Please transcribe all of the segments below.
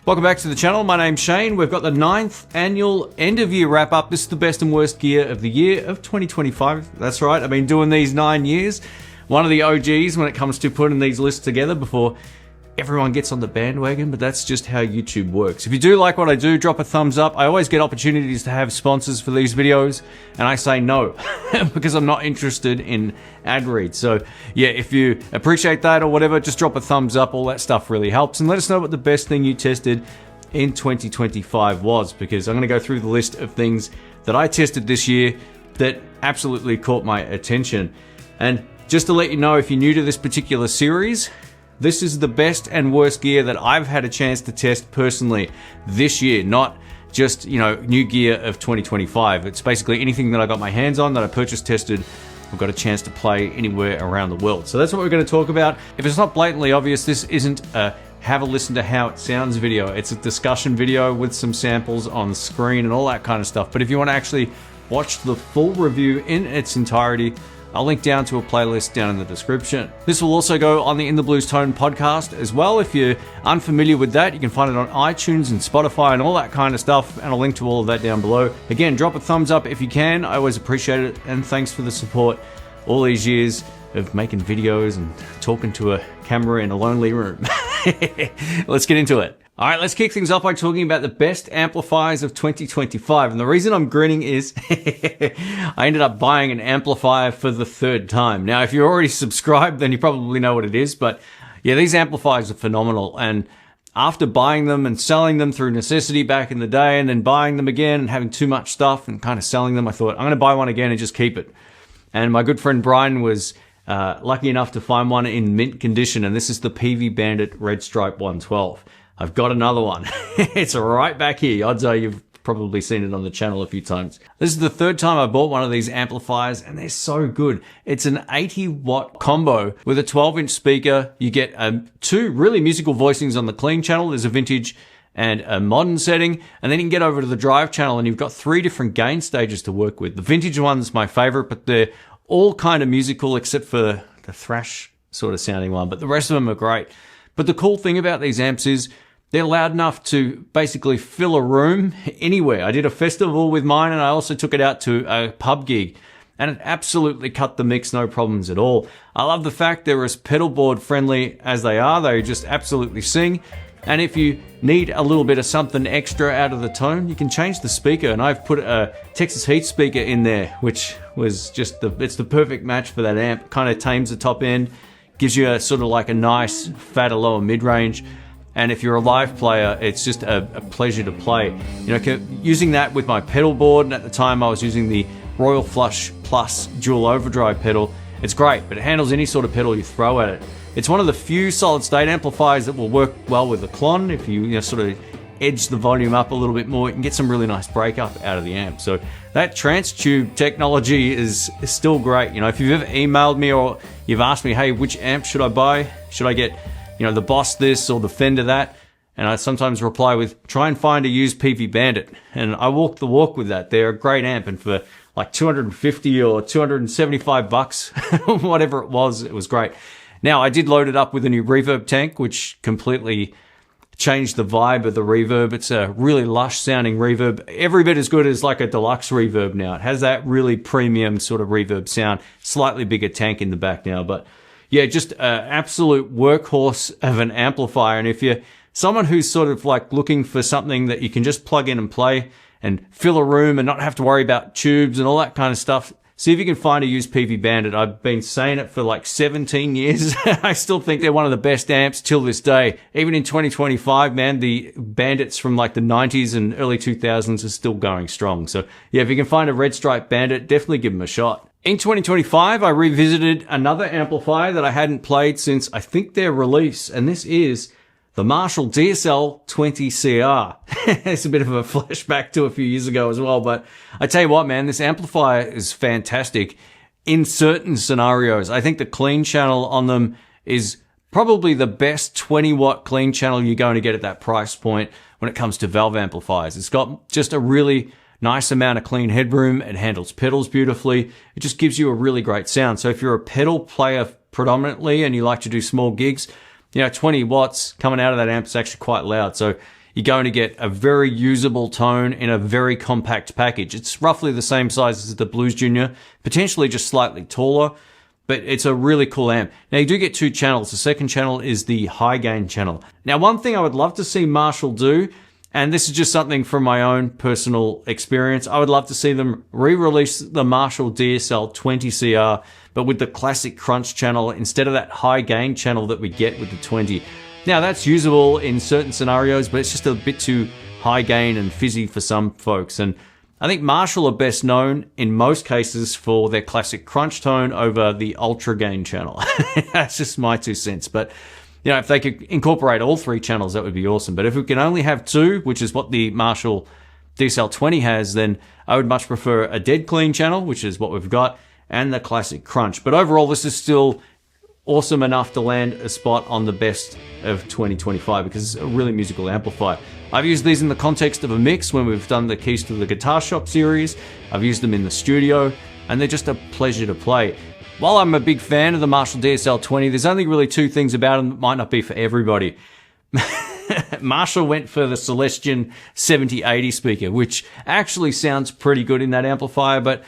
Welcome back to the channel. My name's Shane. We've got the 9th annual end of year wrap up. This is the best and worst gear of the year of 2025. That's right. I've been doing these 9 years. One of the OGs when it comes to putting these lists together before everyone gets on the bandwagon, but that's just how YouTube works. If you do like what I do, drop a thumbs up. I always get opportunities to have sponsors for these videos, and I say no because I'm not interested in ad reads. So yeah, if you appreciate that or whatever, just drop a thumbs up. All that stuff really helps, and let us know what the best thing you tested in 2025 was, because I'm going to go through the list of things that I tested this year that absolutely caught my attention. And just to let you know, if you're new to this particular series, this is the best and worst gear that I've had a chance to test personally this year, not just, new gear of 2025. It's basically anything that I got my hands on that I purchased, tested, I've got a chance to play anywhere around the world. So that's what we're going to talk about. If it's not blatantly obvious, this isn't a have a listen to how it sounds video. It's a discussion video with some samples on screen and all that kind of stuff. But if you want to actually watch the full review in its entirety, I'll link down to a playlist down in the description. This will also go on the In the Blues Tone podcast as well. If you're unfamiliar with that, you can find it on iTunes and Spotify and all that kind of stuff, and I'll link to all of that down below. Again, drop a thumbs up if you can. I always appreciate it, and thanks for the support all these years of making videos and talking to a camera in a lonely room. Let's get into it. All right, let's kick things off by talking about the best amplifiers of 2025. And the reason I'm grinning is I ended up buying an amplifier for the 3rd time. Now, if you're already subscribed, then you probably know what it is. But yeah, these amplifiers are phenomenal. And after buying them and selling them through necessity back in the day, and then buying them again and having too much stuff and kind of selling them, I thought, I'm going to buy one again and just keep it. And my good friend Brian was lucky enough to find one in mint condition. And this is the PV Bandit Red Stripe 112. I've got another one. It's right back here. Odds are you've probably seen it on the channel a few times. This is the 3rd time I bought one of these amplifiers, and they're so good. It's an 80-watt combo with a 12-inch speaker. You get 2 really musical voicings on the clean channel. There's a vintage and a modern setting, and then you can get over to the drive channel, and you've got 3 different gain stages to work with. The vintage one's my favorite, but they're all kind of musical except for the thrash sort of sounding one, but the rest of them are great. But the cool thing about these amps is they're loud enough to basically fill a room anywhere. I did a festival with mine, and I also took it out to a pub gig, and it absolutely cut the mix, no problems at all. I love the fact they're as pedal board friendly as they are. They just absolutely sing. And if you need a little bit of something extra out of the tone, you can change the speaker. And I've put a Texas Heat speaker in there, which was just it's the perfect match for that amp. Kind of tames the top end, gives you a sort of like a nice fatter lower mid-range. And if you're a live player, it's just a pleasure to play. Using that with my pedal board, and at the time I was using the Royal Flush Plus dual overdrive pedal. It's great, but it handles any sort of pedal you throw at it. It's one of the few solid state amplifiers that will work well with the Klon. If you sort of edge the volume up a little bit more, you can get some really nice breakup out of the amp. So that trans tube technology is still great. If you've ever emailed me or you've asked me, hey, which amp should I buy? Should I get the Boss this or the Fender that? And I sometimes reply with, try and find a used PV Bandit. And I walk the walk with that. They're a great amp, and for like 250 or 275 bucks, whatever it was great. Now, I did load it up with a new reverb tank, which completely changed the vibe of the reverb. It's a really lush sounding reverb. Every bit as good as like a deluxe reverb now. It has that really premium sort of reverb sound. Slightly bigger tank in the back now, but yeah, just an absolute workhorse of an amplifier. And if you're someone who's sort of like looking for something that you can just plug in and play and fill a room and not have to worry about tubes and all that kind of stuff, see if you can find a used PV Bandit. I've been saying it for like 17 years. I still think they're one of the best amps till this day. Even in 2025, man, the Bandits from like the 90s and early 2000s are still going strong. So yeah, if you can find a Red Stripe Bandit, definitely give them a shot. In 2025, I revisited another amplifier that I hadn't played since I think their release, and this is the Marshall DSL 20CR. It's a bit of a flashback to a few years ago as well, but I tell you what, man, this amplifier is fantastic in certain scenarios. I think the clean channel on them is probably the best 20-watt clean channel you're going to get at that price point when it comes to valve amplifiers. It's got just a really nice amount of clean headroom. It handles pedals beautifully. It just gives you a really great sound. So if you're a pedal player predominantly and you like to do small gigs, 20 watts coming out of that amp is actually quite loud. So you're going to get a very usable tone in a very compact package. It's roughly the same size as the Blues Junior, potentially just slightly taller, but it's a really cool amp. Now, you do get 2 channels. The second channel is the high gain channel. Now, one thing I would love to see Marshall do, and this is just something from my own personal experience, I would love to see them re-release the Marshall DSL 20CR, but with the classic crunch channel instead of that high gain channel that we get with the 20. Now, that's usable in certain scenarios, but it's just a bit too high gain and fizzy for some folks. And I think Marshall are best known in most cases for their classic crunch tone over the ultra gain channel. That's just my 2 cents. But, you know, if they could incorporate all 3 channels, that would be awesome. But if we can only have 2, which is what the Marshall DSL 20 has, then I would much prefer a dead clean channel, which is what we've got, and the classic crunch. But overall, this is still awesome enough to land a spot on the best of 2025 because it's a really musical amplifier. I've used these in the context of a mix when we've done the Keys to the Guitar Shop series. I've used them in the studio, and they're just a pleasure to play. While I'm a big fan of the Marshall DSL 20, there's only really 2 things about them that might not be for everybody. Marshall went for the Celestion 7080 speaker, which actually sounds pretty good in that amplifier, but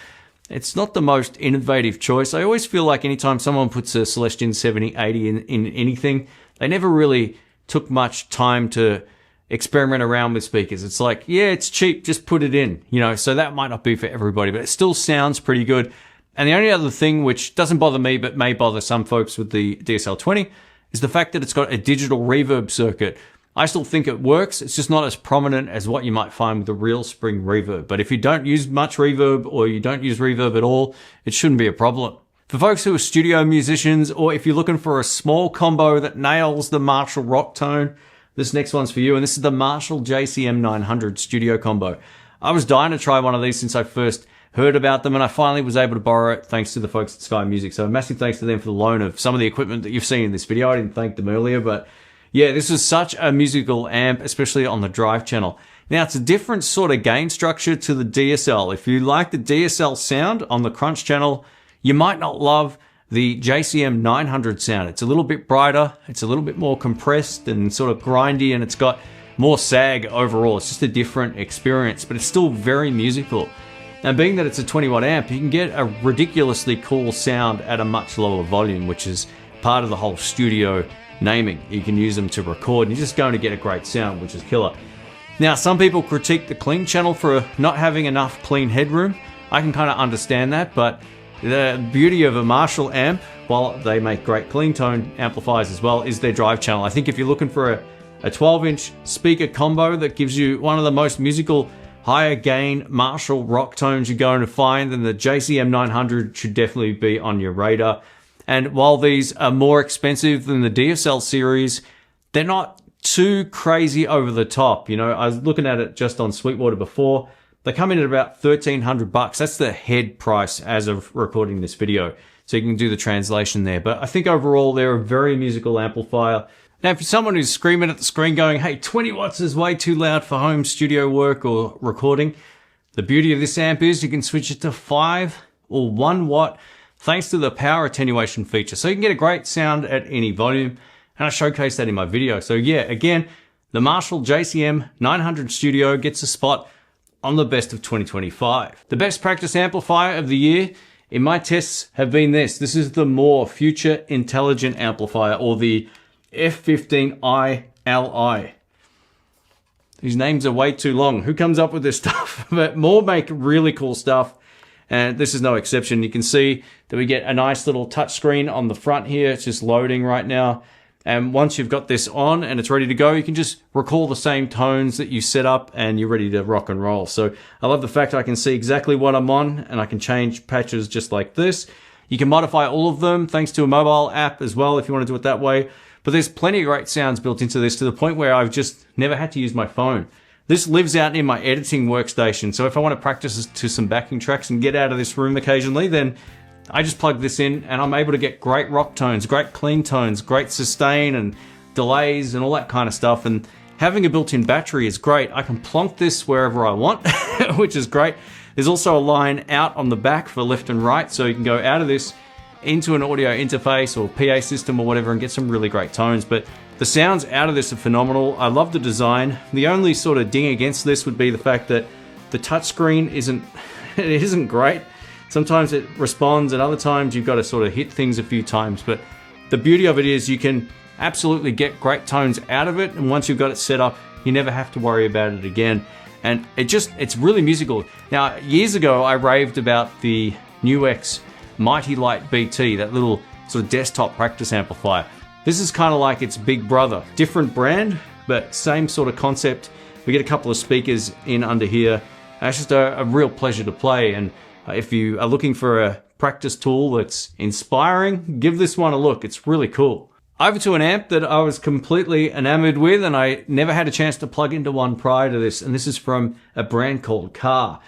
it's not the most innovative choice. I always feel like anytime someone puts a Celestion 7080 in anything, they never really took much time to experiment around with speakers. It's like, yeah, it's cheap, just put it in, you know, so that might not be for everybody, but it still sounds pretty good. And the only other thing which doesn't bother me, but may bother some folks with the DSL 20, is the fact that it's got a digital reverb circuit. I still think it works. It's just not as prominent as what you might find with the real spring reverb. But if you don't use much reverb or you don't use reverb at all, it shouldn't be a problem. For folks who are studio musicians, or if you're looking for a small combo that nails the Marshall rock tone, this next one's for you. And this is the Marshall JCM 900 studio combo. I was dying to try one of these since I first heard about them, and I finally was able to borrow it thanks to the folks at Sky Music. So massive thanks to them for the loan of some of the equipment that you've seen in this video. I didn't thank them earlier, but yeah, this is such a musical amp, especially on the drive channel. Now, it's a different sort of gain structure to the DSL. If you like the DSL sound on the crunch channel, you might not love the JCM 900 sound. It's a little bit brighter, it's a little bit more compressed and sort of grindy, and it's got more sag overall. It's just a different experience, but it's still very musical. Now, being that it's a 20-watt amp, you can get a ridiculously cool sound at a much lower volume, which is part of the whole studio naming. You can use them to record, and you're just going to get a great sound, which is killer. Now, some people critique the clean channel for not having enough clean headroom. I can kind of understand that, but the beauty of a Marshall amp, while they make great clean tone amplifiers as well, is their drive channel. I think if you're looking for a 12-inch speaker combo that gives you one of the most musical higher gain Marshall rock tones you're going to find, then the JCM 900 should definitely be on your radar. And while these are more expensive than the DSL series, they're not too crazy over the top. You know, I was looking at it just on Sweetwater before. They come in at about $1,300. That's the head price as of recording this video. So you can do the translation there. But I think overall, they're a very musical amplifier. Now, if you're someone who's screaming at the screen going, hey, 20 watts is way too loud for home studio work or recording, the beauty of this amp is you can switch it to 5 or 1 watt thanks to the power attenuation feature. So you can get a great sound at any volume, and I showcased that in my video. So yeah, again, the Marshall JCM 900 Studio gets a spot on the best of 2025. The best practice amplifier of the year in my tests have been this. This is the Mooer Future Intelligent Amplifier, or the F15i Li. These names are way too long. Who comes up with this stuff? But Mooer make really cool stuff, and this is no exception. You can see that we get a nice little touch screen on the front here. It's just loading right now. And once you've got this on and it's ready to go, you can just recall the same tones that you set up and you're ready to rock and roll. So I love the fact I can see exactly what I'm on, and I can change patches just like this. You can modify all of them thanks to a mobile app as well if you want to do it that way. But there's plenty of great sounds built into this, to the point where I've just never had to use my phone. This lives out in my editing workstation. So if I want to practice to some backing tracks and get out of this room occasionally, then I just plug this in and I'm able to get great rock tones, great clean tones, great sustain and delays and all that kind of stuff. And having a built-in battery is great. I can plonk this wherever I want, which is great. There's also a line out on the back for left and right, so you can go out of this into an audio interface or PA system or whatever and get some really great tones. But The sounds out of this are phenomenal. I love the design. The only sort of ding against this would be the fact that the touchscreen isn't great. Sometimes it responds, and other times you've got to sort of hit things a few times. But the beauty of it is you can absolutely get great tones out of it, and once you've got it set up, you never have to worry about it again. And it's really musical. Now, years ago, I raved about the NUX Mighty Light BT, that little sort of desktop practice amplifier. This is kind of like its big brother. Different brand, but same sort of concept. We get a couple of speakers in under here. It's just a real pleasure to play. And if you are looking for a practice tool that's inspiring, give this one a look. It's really cool. Over to an amp that I was completely enamored with, and I never had a chance to plug into one prior to this, and this is from a brand called Car.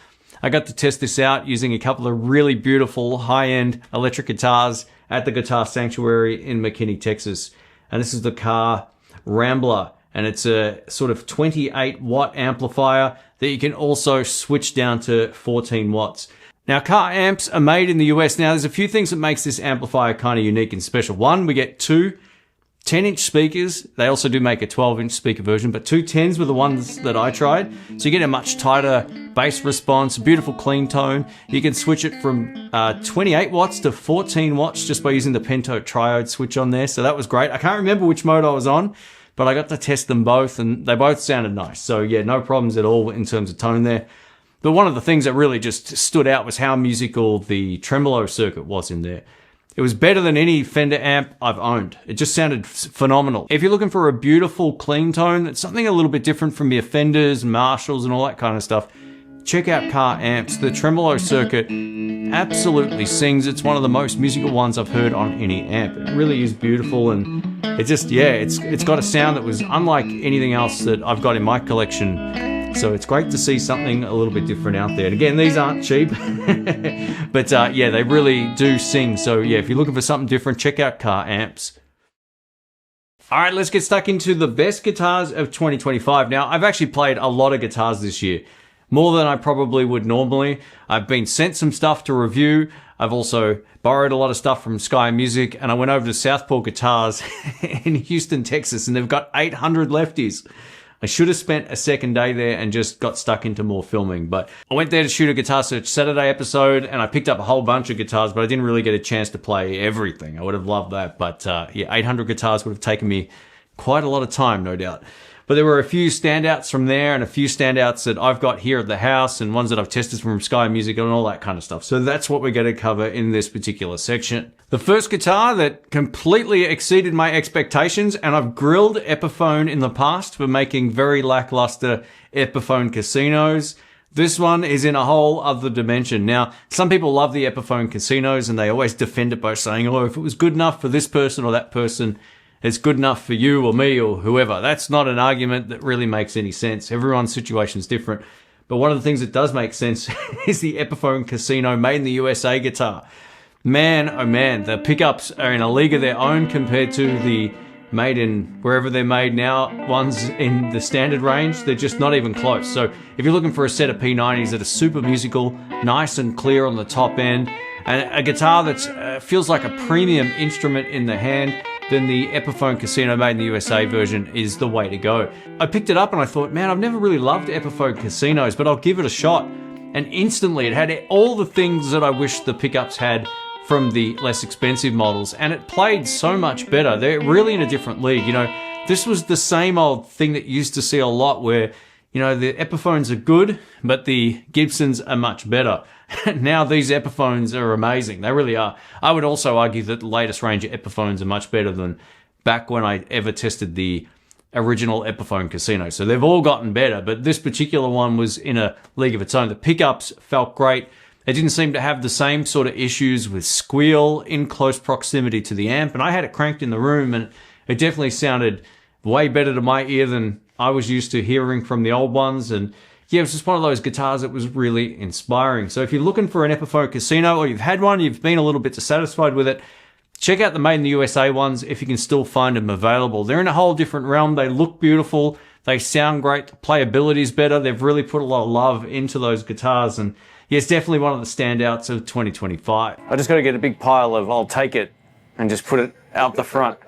I got to test this out using a couple of really beautiful high-end electric guitars at the Guitar Sanctuary in McKinney, Texas. And this is the Car Rambler, and it's a sort of 28 watt amplifier that you can also switch down to 14 watts. Now, Car amps are made in the US. Now, there's a few things that makes this amplifier kind of unique and special. One, we get two 10-inch speakers. They also do make a 12-inch speaker version, but two 10s were the ones that I tried. So you get a much tighter bass response, beautiful clean tone. You can switch it from 28 watts to 14 watts just by using the Pento triode switch on there. So that was great. I can't remember which mode I was on, but I got to test them both, and they both sounded nice. So yeah, no problems at all in terms of tone there. But one of the things that really just stood out was how musical the tremolo circuit was in there. It was better than any Fender amp I've owned. It just sounded phenomenal. If you're looking for a beautiful, clean tone, that's something a little bit different from your Fenders, Marshalls, and all that kind of stuff, check out Car amps. The tremolo circuit absolutely sings. It's one of the most musical ones I've heard on any amp. It really is beautiful, and it just, yeah, it's got a sound that was unlike anything else that I've got in my collection. So it's great to see something a little bit different out there. And again, these aren't cheap, but yeah, they really do sing. So yeah, if you're looking for something different, check out Car amps. All right, let's get stuck into the best guitars of 2025. Now, I've actually played a lot of guitars this year, more than I probably would normally. I've been sent some stuff to review. I've also borrowed a lot of stuff from Sky Music, and I went over to Southpaw Guitars in Houston, Texas, and they've got 800 lefties. I should have spent a second day there and just got stuck into more filming. But I went there to shoot a Guitar Search Saturday episode, and I picked up a whole bunch of guitars, but I didn't really get a chance to play everything. I would have loved that. But yeah, 800 guitars would have taken me quite a lot of time, no doubt. But there were a few standouts from there and a few standouts that I've got here at the house and ones that I've tested from Sky Music and all that kind of stuff. So that's what we're going to cover in this particular section. The first guitar that completely exceeded my expectations, and I've grilled Epiphone in the past for making very lackluster Epiphone casinos. This one is in a whole other dimension. Now, some people love the Epiphone casinos and they always defend it by saying, oh, if it was good enough for this person or that person, it's good enough for you or me or whoever. That's not an argument that really makes any sense. Everyone's situation is different. But one of the things that does make sense is the Epiphone Casino made in the USA guitar. Man, oh man, the pickups are in a league of their own compared to the made in wherever they're made now ones in the standard range. They're just not even close. So if you're looking for a set of P90s that are super musical, nice and clear on the top end, and a guitar that feels like a premium instrument in the hand, then the Epiphone Casino made in the USA version is the way to go. I picked it up and I thought, man, I've never really loved Epiphone Casinos, but I'll give it a shot. And instantly it had all the things that I wish the pickups had from the less expensive models, and it played so much better. They're really in a different league. You know, this was the same old thing that you used to see a lot where, you know, the Epiphones are good, but the Gibsons are much better. Now these Epiphones are amazing. They really are. I would also argue that the latest range of Epiphones are much better than back when I ever tested the original Epiphone Casino. So they've all gotten better, but this particular one was in a league of its own. The pickups felt great. It didn't seem to have the same sort of issues with squeal in close proximity to the amp, and I had it cranked in the room, and it definitely sounded way better to my ear than I was used to hearing from the old ones. And yeah, it was just one of those guitars that was really inspiring. So if you're looking for an Epiphone Casino, or you've had one, you've been a little bit dissatisfied with it, check out the Made in the USA ones if you can still find them available. They're in a whole different realm. They look beautiful. They sound great. The playability is better. They've really put a lot of love into those guitars. And yeah, it's definitely one of the standouts of 2025. I just got to get a big pile of I'll take it and just put it out the front.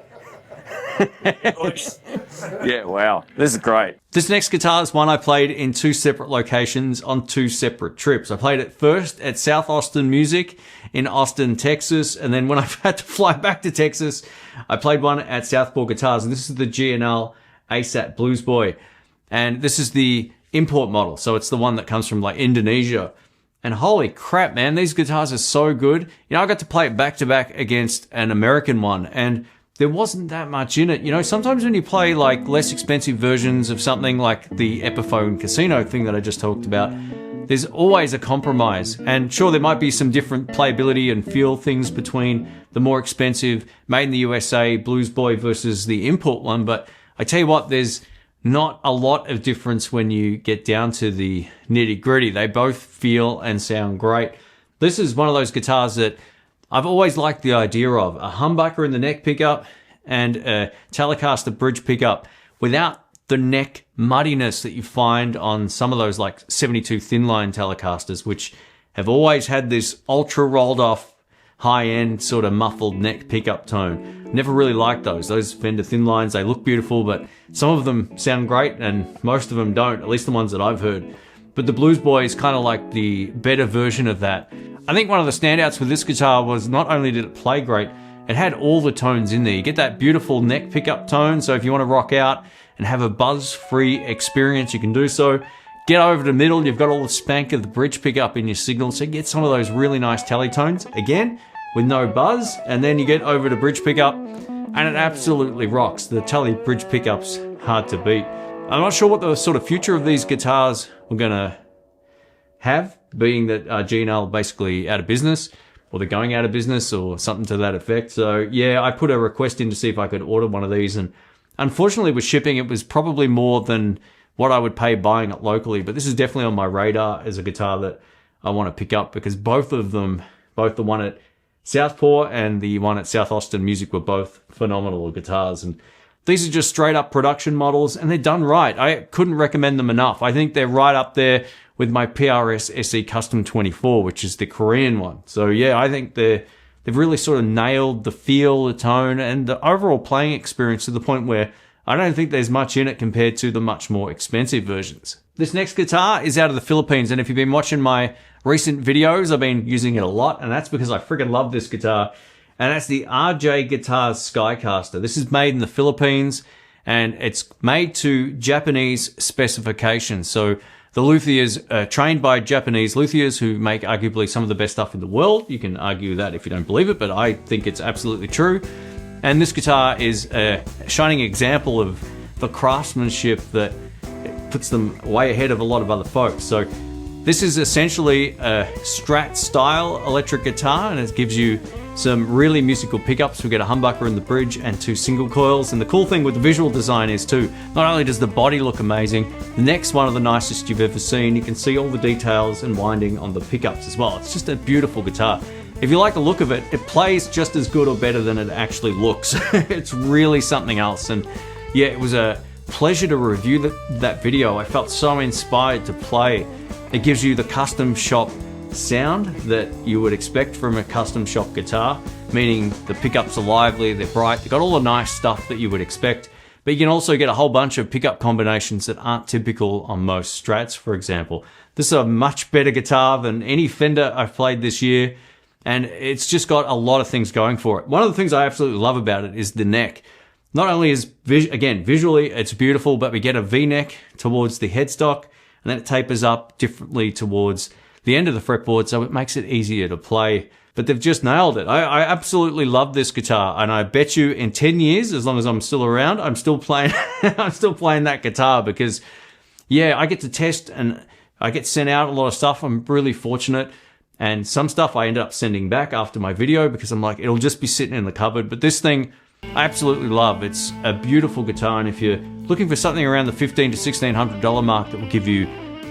Yeah, wow. This is great. This next guitar is one I played in 2 separate locations on 2 separate trips. I played it first at South Austin Music in Austin, Texas, and then when I had to fly back to Texas, I played one at Southpaw Guitars, and this is the GNL ASAT Blues Boy. And this is the import model, so it's the one that comes from like Indonesia. And holy crap, man, these guitars are so good. You know, I got to play it back to back against an American one, and there wasn't that much in it. You know, sometimes when you play like less expensive versions of something like the Epiphone Casino thing that I just talked about, there's always a compromise. And sure, there might be some different playability and feel things between the more expensive made in the USA Blues Boy versus the import one, but I tell you what, there's not a lot of difference when you get down to the nitty gritty. They both feel and sound great. This is one of those guitars that I've always liked the idea of. A humbucker in the neck pickup and a Telecaster bridge pickup without the neck muddiness that you find on some of those like 72 thin line Telecasters, which have always had this ultra rolled off high-end sort of muffled neck pickup tone. Never really liked those. Those Fender thin lines, they look beautiful, but some of them sound great and most of them don't, at least the ones that I've heard. But the Blues Boy is kind of like the better version of that. I think one of the standouts with this guitar was not only did it play great, it had all the tones in there. You get that beautiful neck pickup tone, so if you want to rock out and have a buzz-free experience, you can do so. Get over the middle, you've got all the spank of the bridge pickup in your signal, so you get some of those really nice tele tones, again, with no buzz, and then you get over the bridge pickup, and it absolutely rocks. The tele bridge pickup's hard to beat. I'm not sure what the sort of future of these guitars we're gonna have, being that GNL basically out of business, or they're going out of business, or something to that effect. So yeah, I put a request in to see if I could order one of these, and unfortunately with shipping, it was probably more than what I would pay buying it locally, but this is definitely on my radar as a guitar that I want to pick up, because both of them, both the one at Southpaw and the one at South Austin Music, were both phenomenal guitars. And these are just straight up production models, and they're done right. I couldn't recommend them enough. I think they're right up there with my PRS SE Custom 24, which is the Korean one. So yeah, I think they've really sort of nailed the feel, the tone, and the overall playing experience to the point where I don't think there's much in it compared to the much more expensive versions. This next guitar is out of the Philippines, and if you've been watching my recent videos, I've been using it a lot, and that's because I freaking love this guitar. And that's the RJ Guitars Skycaster. This is made in the Philippines, and it's made to Japanese specifications. So the luthiers are trained by Japanese luthiers who make arguably some of the best stuff in the world. You can argue that if you don't believe it, but I think it's absolutely true. And this guitar is a shining example of the craftsmanship that puts them way ahead of a lot of other folks. So this is essentially a Strat style electric guitar, and it gives you some really musical pickups. We get a humbucker in the bridge and 2 single coils. And the cool thing with the visual design is too, not only does the body look amazing, the neck's one of the nicest you've ever seen. You can see all the details and winding on the pickups as well. It's just a beautiful guitar. If you like the look of it, it plays just as good or better than it actually looks. It's really something else. And yeah, it was a pleasure to review that video. I felt so inspired to play. It gives you the custom shop sound that you would expect from a custom shop guitar, meaning the pickups are lively, they're bright, they've got all the nice stuff that you would expect. But you can also get a whole bunch of pickup combinations that aren't typical on most Strats, for example. This is a much better guitar than any Fender I've played this year, and it's just got a lot of things going for it. One of the things I absolutely love about it is the neck. Not only is, again, visually it's beautiful, but we get a V-neck towards the headstock, and then it tapers up differently towards the end of the fretboard, so it makes it easier to play. But they've just nailed it. I absolutely love this guitar, and I bet you in 10 years, as long as I'm still around, I'm still playing I'm still playing that guitar, because yeah, I get to test and I get sent out a lot of stuff. I'm really fortunate. And some stuff I end up sending back after my video because I'm like, it'll just be sitting in the cupboard. But this thing, I absolutely love. It's a beautiful guitar, and if you're looking for something around the $1,500 to $1,600 mark that will give you,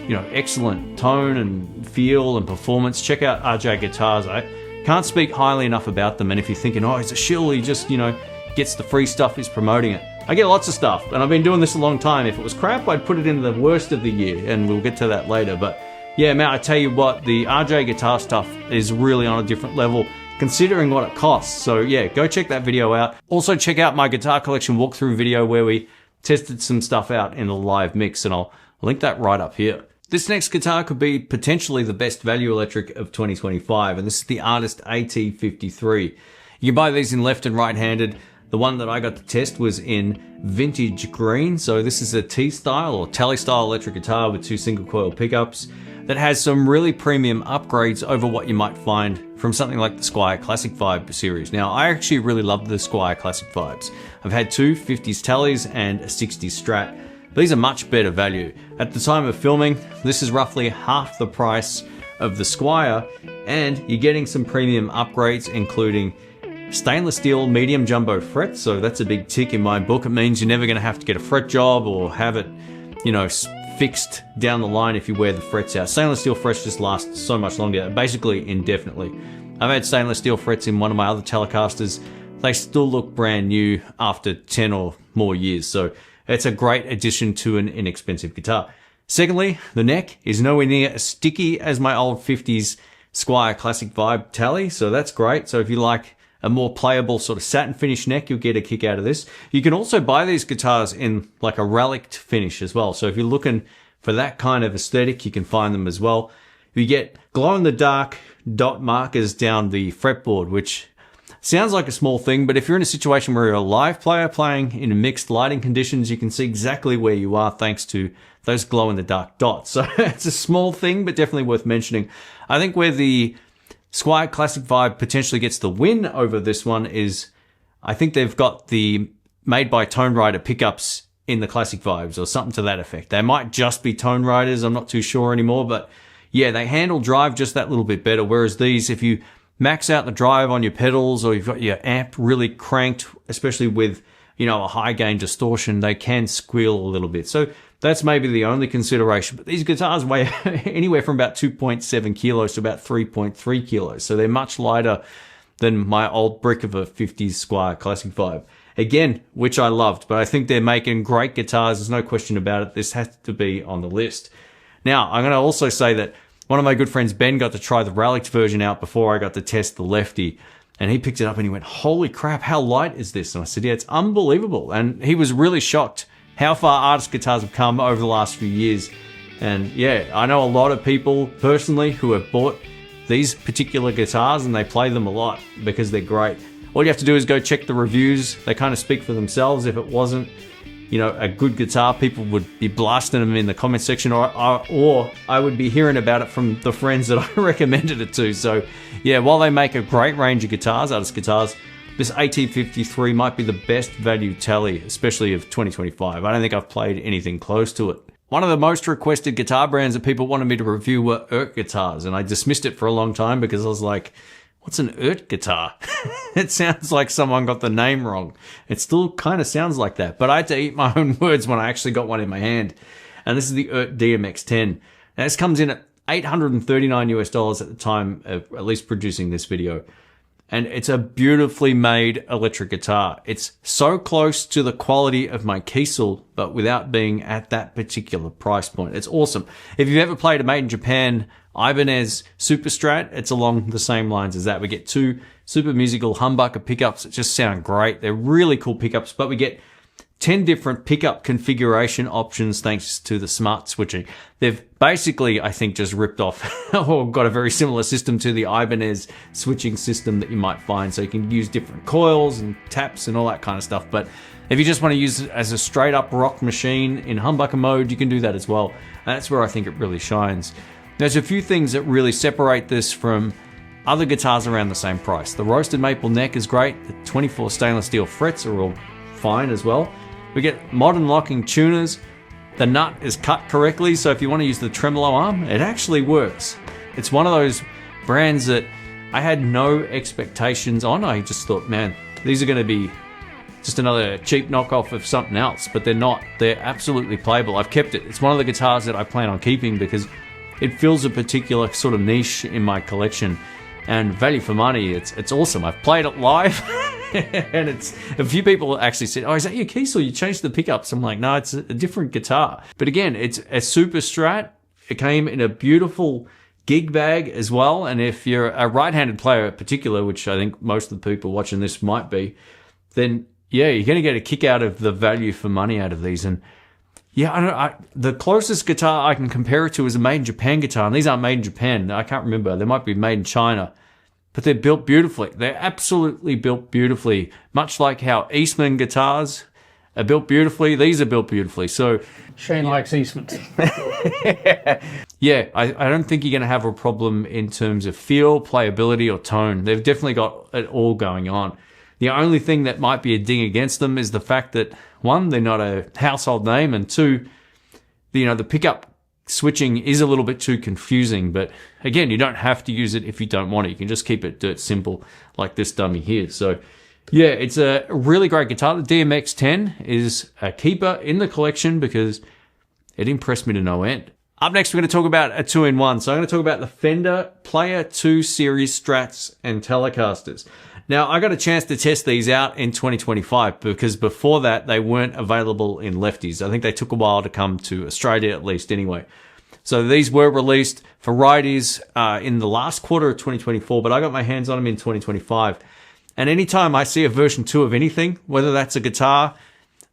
you know, excellent tone and feel and performance, check out RJ Guitars. I can't speak highly enough about them. And if you're thinking, oh, he's a shill, he just, you know, gets the free stuff, he's promoting it. I get lots of stuff, and I've been doing this a long time. If it was crap, I'd put it in the worst of the year, and we'll get to that later. But yeah, man, I tell you what, the RJ Guitar stuff is really on a different level. considering what it costs. So yeah, go check that video out. Also check out my guitar collection walkthrough video where we tested some stuff out in a live mix, and I'll link that right up here. This next guitar could be potentially the best value electric of 2025, and this is the Artist AT53. You can buy these in left and right-handed. The one that I got to test was in vintage green. So this is a T-style or Tele-style electric guitar with 2 single coil pickups that has some really premium upgrades over what you might find from something like the Squier Classic Vibe series. Now, I actually really love the Squier Classic Vibes. I've had 2 50s Teles and a 60s Strat. These are much better value. At the time of filming, this is roughly half the price of the Squier, and you're getting some premium upgrades, including stainless steel medium jumbo frets. So that's a big tick in my book. It means you're never going to have to get a fret job or have it, you know, fixed down the line if you wear the frets out. Stainless steel frets just last so much longer, basically indefinitely. I've had stainless steel frets in one of my other Telecasters. They still look brand new after 10 or more years. So it's a great addition to an inexpensive guitar. Secondly, the neck is nowhere near as sticky as my old 50s Squier Classic Vibe Tele. So that's great. So if you like a more playable sort of satin finish neck, you'll get a kick out of this. You can also buy these guitars in like a relic finish as well. So if you're looking for that kind of aesthetic, you can find them as well. You get glow-in-the-dark dot markers down the fretboard, which sounds like a small thing, but if you're in a situation where you're a live player playing in mixed lighting conditions, you can see exactly where you are thanks to those glow-in-the-dark dots. So it's a small thing, but definitely worth mentioning. I think where the Squier Classic Vibe potentially gets the win over this one is, I think they've got the made by Tonerider pickups in the Classic Vibes or something to that effect. They might just be Toneriders, I'm not too sure anymore, but yeah, they handle drive just that little bit better. Whereas these, if you max out the drive on your pedals or you've got your amp really cranked, especially with, you know, a high gain distortion, they can squeal a little bit. So that's maybe the only consideration. But these guitars weigh anywhere from about 2.7 kilos to about 3.3 kilos. So they're much lighter than my old brick of a 50s Squier Classic Vibe. Again, which I loved, but I think they're making great guitars. There's no question about it. This has to be on the list. Now, I'm going to also say that one of my good friends, Ben, got to try the Relic version out before I got to test the Lefty. And he picked it up and he went, "Holy crap, how light is this?" And I said, "Yeah, it's unbelievable." And he was really shocked how far artist guitars have come over the last few years. And yeah, I know a lot of people personally who have bought these particular guitars and they play them a lot because they're great. All you have to do is go check the reviews. They kind of speak for themselves. If it wasn't, you know, a good guitar, people would be blasting them in the comment section, or I would be hearing about it from the friends that I recommended it to. So yeah, while they make a great range of guitars, artist guitars, this AT53 might be the best value Tele, especially of 2025. I don't think I've played anything close to it. One of the most requested guitar brands that people wanted me to review were Ert guitars, and I dismissed it for a long time because I was like, what's an Ert guitar? It sounds like someone got the name wrong. It still kind of sounds like that, but I had to eat my own words when I actually got one in my hand. And this is the Ert DMX-10. Now this comes in at $839 US at the time of at least producing this video. And it's a beautifully made electric guitar. It's so close to the quality of my Kiesel, but without being at that particular price point. It's awesome. If you've ever played a made in Japan Ibanez Super Strat, it's along the same lines as that. We get 2 super musical humbucker pickups that just sound great. They're really cool pickups, but we get 10 different pickup configuration options thanks to the smart switching. They've basically, I think, just ripped off or got a very similar system to the Ibanez switching system that you might find. So you can use different coils and taps and all that kind of stuff. But if you just want to use it as a straight up rock machine in humbucker mode, you can do that as well. And that's where I think it really shines. There's a few things that really separate this from other guitars around the same price. The roasted maple neck is great. The 24 stainless steel frets are all fine as well. We get modern locking tuners. The nut is cut correctly, so if you want to use the tremolo arm, it actually works. It's one of those brands that I had no expectations on. I just thought, man, these are going to be just another cheap knockoff of something else, but they're not. They're absolutely playable. I've kept it. It's one of the guitars that I plan on keeping because it fills a particular sort of niche in my collection. And value for money, it's awesome. I've played it live. And it's a few people actually said, "Oh, is that your Kiesel? You changed the pickups." I'm like, no, it's a different guitar. But again, it's a Super Strat. It came in a beautiful gig bag as well. And if you're a right-handed player in particular, which I think most of the people watching this might be, then yeah, you're going to get a kick out of the value for money out of these. And yeah, the closest guitar I can compare it to is a made in Japan guitar. And these aren't made in Japan. I can't remember. They might be made in China. But they're built beautifully. They're absolutely built beautifully. Much like how Eastman guitars are built beautifully, these are built beautifully. So Shane likes Eastman. yeah, I don't think you're going to have a problem in terms of feel, playability, or tone. They've definitely got it all going on. The only thing that might be a ding against them is the fact that, one, they're not a household name, and two, the pickup switching is a little bit too confusing. But again, you don't have to use it if you don't want it. You can just keep it dirt simple like this dummy here. So yeah, it's a really great guitar. The DMX 10 is a keeper in the collection because it impressed me to no end. Up next, we're going to talk about a 2-in-1. So I'm going to talk about the Fender Player 2 Series Strats and Telecasters. Now, I got a chance to test these out in 2025 because before that, they weren't available in lefties. I think they took a while to come to Australia, at least anyway. So these were released for righties in the last quarter of 2024, but I got my hands on them in 2025. And anytime I see a version 2 of anything, whether that's a guitar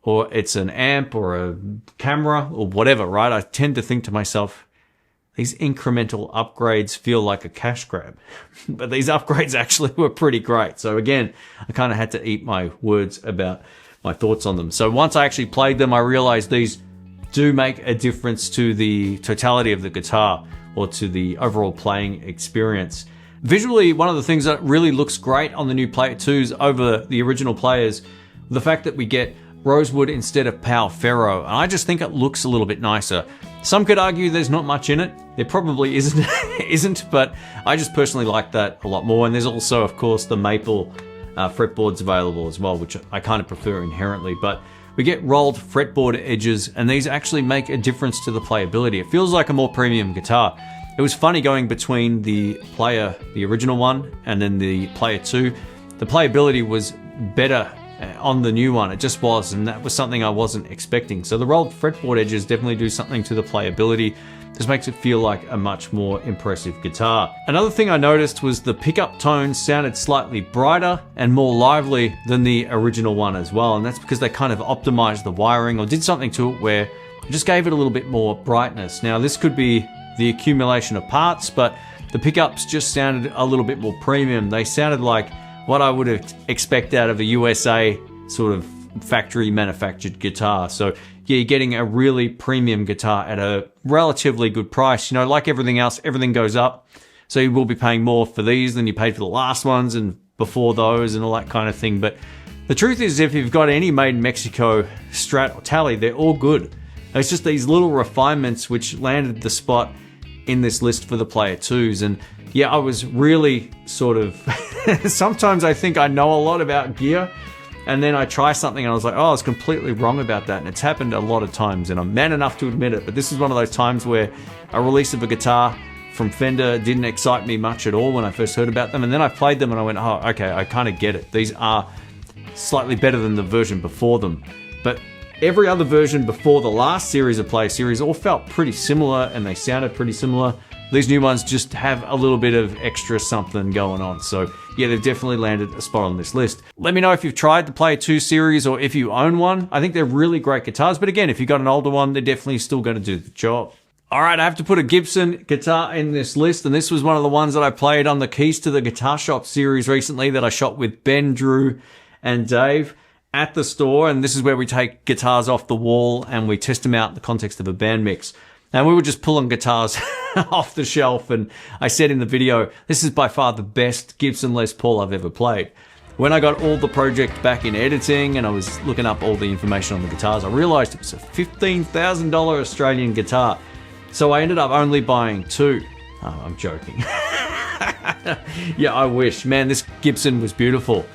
or it's an amp or a camera or whatever, right, I tend to think to myself, these incremental upgrades feel like a cash grab. But these upgrades actually were pretty great. So again, I kind of had to eat my words about my thoughts on them. So once I actually played them, I realized these do make a difference to the totality of the guitar or to the overall playing experience. Visually, one of the things that really looks great on the new Player 2s over the original players, the fact that we get rosewood instead of Pau Ferro. And I just think it looks a little bit nicer. Some could argue there's not much in it. There probably isn't, but I just personally like that a lot more. And there's also, of course, the maple fretboards available as well, which I kind of prefer inherently. But we get rolled fretboard edges, and these actually make a difference to the playability. It feels like a more premium guitar. It was funny going between the Player, the original one, and then the Player 2. The playability was better on the new one. It just was, and that was something I wasn't expecting. So the rolled fretboard edges definitely do something to the playability. This makes it feel like a much more impressive guitar. Another thing I noticed was the pickup tone sounded slightly brighter and more lively than the original one as well, and that's because they kind of optimized the wiring or did something to it where it just gave it a little bit more brightness. Now this could be the accumulation of parts, but the pickups just sounded a little bit more premium. They sounded like what I would expect out of a USA sort of factory manufactured guitar. So yeah, you're getting a really premium guitar at a relatively good price. Like everything else, everything goes up. So you will be paying more for these than you paid for the last ones and before those and all that kind of thing. But the truth is, if you've got any made in Mexico Strat or Tally, they're all good. It's just these little refinements which landed the spot in this list for the Player 2s. And yeah, I was really sort of sometimes I think I know a lot about gear, and then I try something and I was like, oh, I was completely wrong about that. And it's happened a lot of times, and I'm man enough to admit it. But this is one of those times where a release of a guitar from Fender didn't excite me much at all when I first heard about them. And then I played them and I went, oh, okay, I kind of get it. These are slightly better than the version before them. But every other version before the last series of Player series all felt pretty similar and they sounded pretty similar. These new ones just have a little bit of extra something going on. So yeah, they've definitely landed a spot on this list. Let me know if you've tried the Player 2 series or if you own one. I think they're really great guitars. But again, if you've got an older one, they're definitely still going to do the job. All right, I have to put a Gibson guitar in this list. And this was one of the ones that I played on the Keys to the Guitar Shop series recently that I shot with Ben, Drew, and Dave at the store. And this is where we take guitars off the wall and we test them out in the context of a band mix. And we were just pulling guitars off the shelf. And I said in the video, this is by far the best Gibson Les Paul I've ever played. When I got all the project back in editing and I was looking up all the information on the guitars, I realized it was a $15,000 Australian guitar. So I ended up only buying two. Oh, I'm joking. Yeah, I wish. Man, this Gibson was beautiful.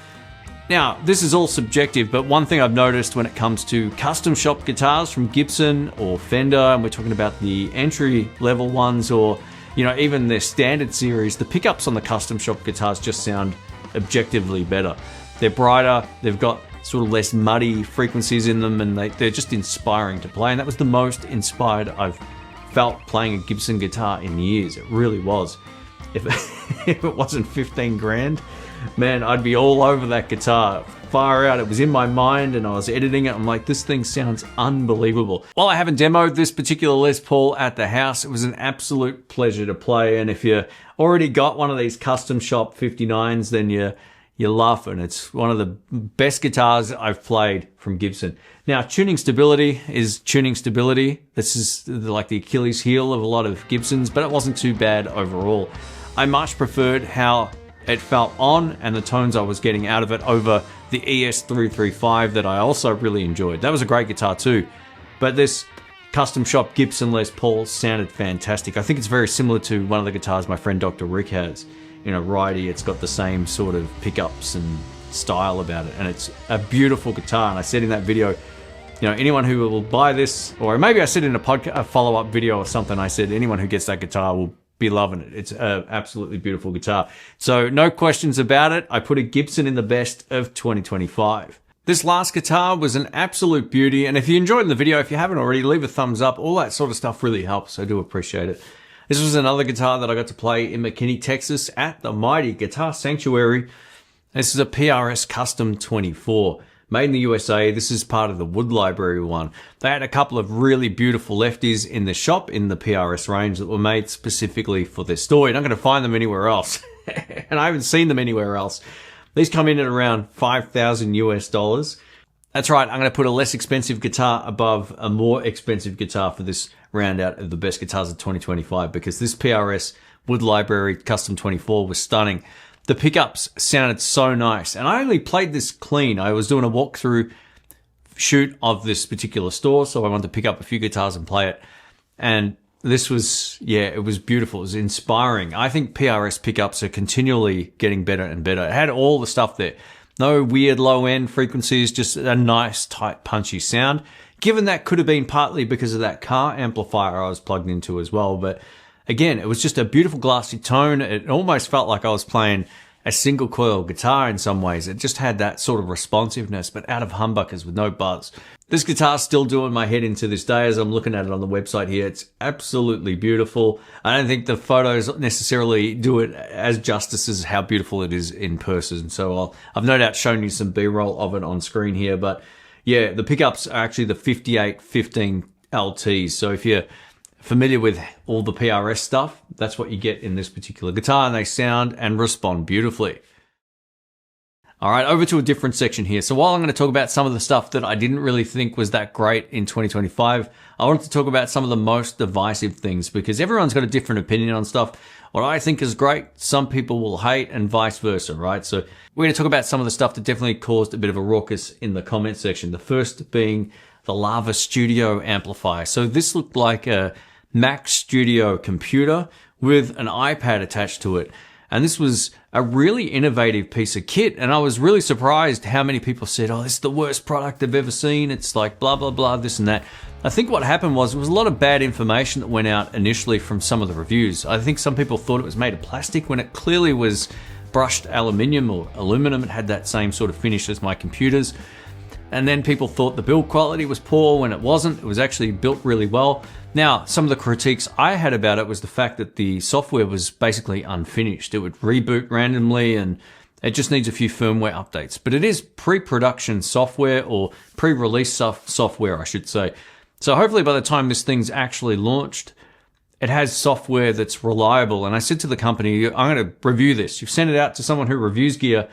Now, this is all subjective, but one thing I've noticed when it comes to custom shop guitars from Gibson or Fender, and we're talking about the entry level ones or, even their standard series, the pickups on the custom shop guitars just sound objectively better. They're brighter, they've got sort of less muddy frequencies in them, and they're just inspiring to play. And that was the most inspired I've felt playing a Gibson guitar in years. It really was. If if it wasn't 15 grand, man, I'd be all over that guitar. Far out. It was in my mind and I was editing it. I'm like, this thing sounds unbelievable. While I haven't demoed this particular Les Paul at the house, it was an absolute pleasure to play. And if you already got one of these custom shop 59s, then you're laughing. It's one of the best guitars I've played from Gibson. Now, tuning stability is tuning stability. This is like the Achilles heel of a lot of Gibsons, but it wasn't too bad overall. I much preferred how it felt on and the tones I was getting out of it over the ES335 that I also really enjoyed. That was a great guitar too. But this custom shop Gibson Les Paul sounded fantastic. I think it's very similar to one of the guitars my friend Dr. Rick has. You know, righty, it's got the same sort of pickups and style about it. And it's a beautiful guitar. And I said in that video, you know, anyone who will buy this, or maybe I said in a follow-up video or something, I said anyone who gets that guitar will be loving it. It's an absolutely beautiful guitar. So no questions about it. I put a Gibson in the best of 2025. This last guitar was an absolute beauty. And if you enjoyed the video, if you haven't already, leave a thumbs up. All that sort of stuff really helps. I do appreciate it. This was another guitar that I got to play in McKinney, Texas at the mighty Guitar Sanctuary. This is a PRS Custom 24. Made in the USA. This is part of the Wood Library one. They had a couple of really beautiful lefties in the shop in the PRS range that were made specifically for this store. You're not going to find them anywhere else. And I haven't seen them anywhere else. These come in at around $5,000 US. That's right. I'm going to put a less expensive guitar above a more expensive guitar for this round out of the best guitars of 2025 because this PRS Wood Library Custom 24 was stunning. The pickups sounded so nice. And I only played this clean. I was doing a walkthrough shoot of this particular store, so I wanted to pick up a few guitars and play it. And this was, yeah, it was beautiful. It was inspiring. I think PRS pickups are continually getting better and better. It had all the stuff there. No weird low-end frequencies, just a nice, tight, punchy sound. Given that could have been partly because of that car amplifier I was plugged into as well, but again, it was just a beautiful glassy tone. It almost felt like I was playing a single coil guitar in some ways. It just had that sort of responsiveness, but out of humbuckers with no buzz. This guitar's still doing my head in to this day as I'm looking at it on the website here. It's absolutely beautiful. I don't think the photos necessarily do it as justice as how beautiful it is in person. So I've no doubt shown you some B-roll of it on screen here, but yeah, the pickups are actually the 5815 LTs. So if you're familiar with all the PRS stuff, that's what you get in this particular guitar, and they sound and respond beautifully. All right, over to a different section here. So while I'm going to talk about some of the stuff that I didn't really think was that great in 2025, I wanted to talk about some of the most divisive things because everyone's got a different opinion on stuff. What I think is great, some people will hate and vice versa, right? So we're going to talk about some of the stuff that definitely caused a bit of a ruckus in the comment section. The first being the Lava Studio amplifier. So this looked like a Mac Studio computer with an iPad attached to it. And this was a really innovative piece of kit. And I was really surprised how many people said, oh, this is the worst product I've ever seen. It's like blah, blah, blah, this and that. I think what happened was there was a lot of bad information that went out initially from some of the reviews. I think some people thought it was made of plastic when it clearly was brushed aluminium or aluminum. It had that same sort of finish as my computers. And then people thought the build quality was poor when it wasn't. It was actually built really well. Now, some of the critiques I had about it was the fact that the software was basically unfinished. It would reboot randomly and it just needs a few firmware updates. But it is pre-production software or pre-release software, I should say. So hopefully by the time this thing's actually launched, it has software that's reliable. And I said to the company, I'm going to review this. You've sent it out to someone who reviews gear.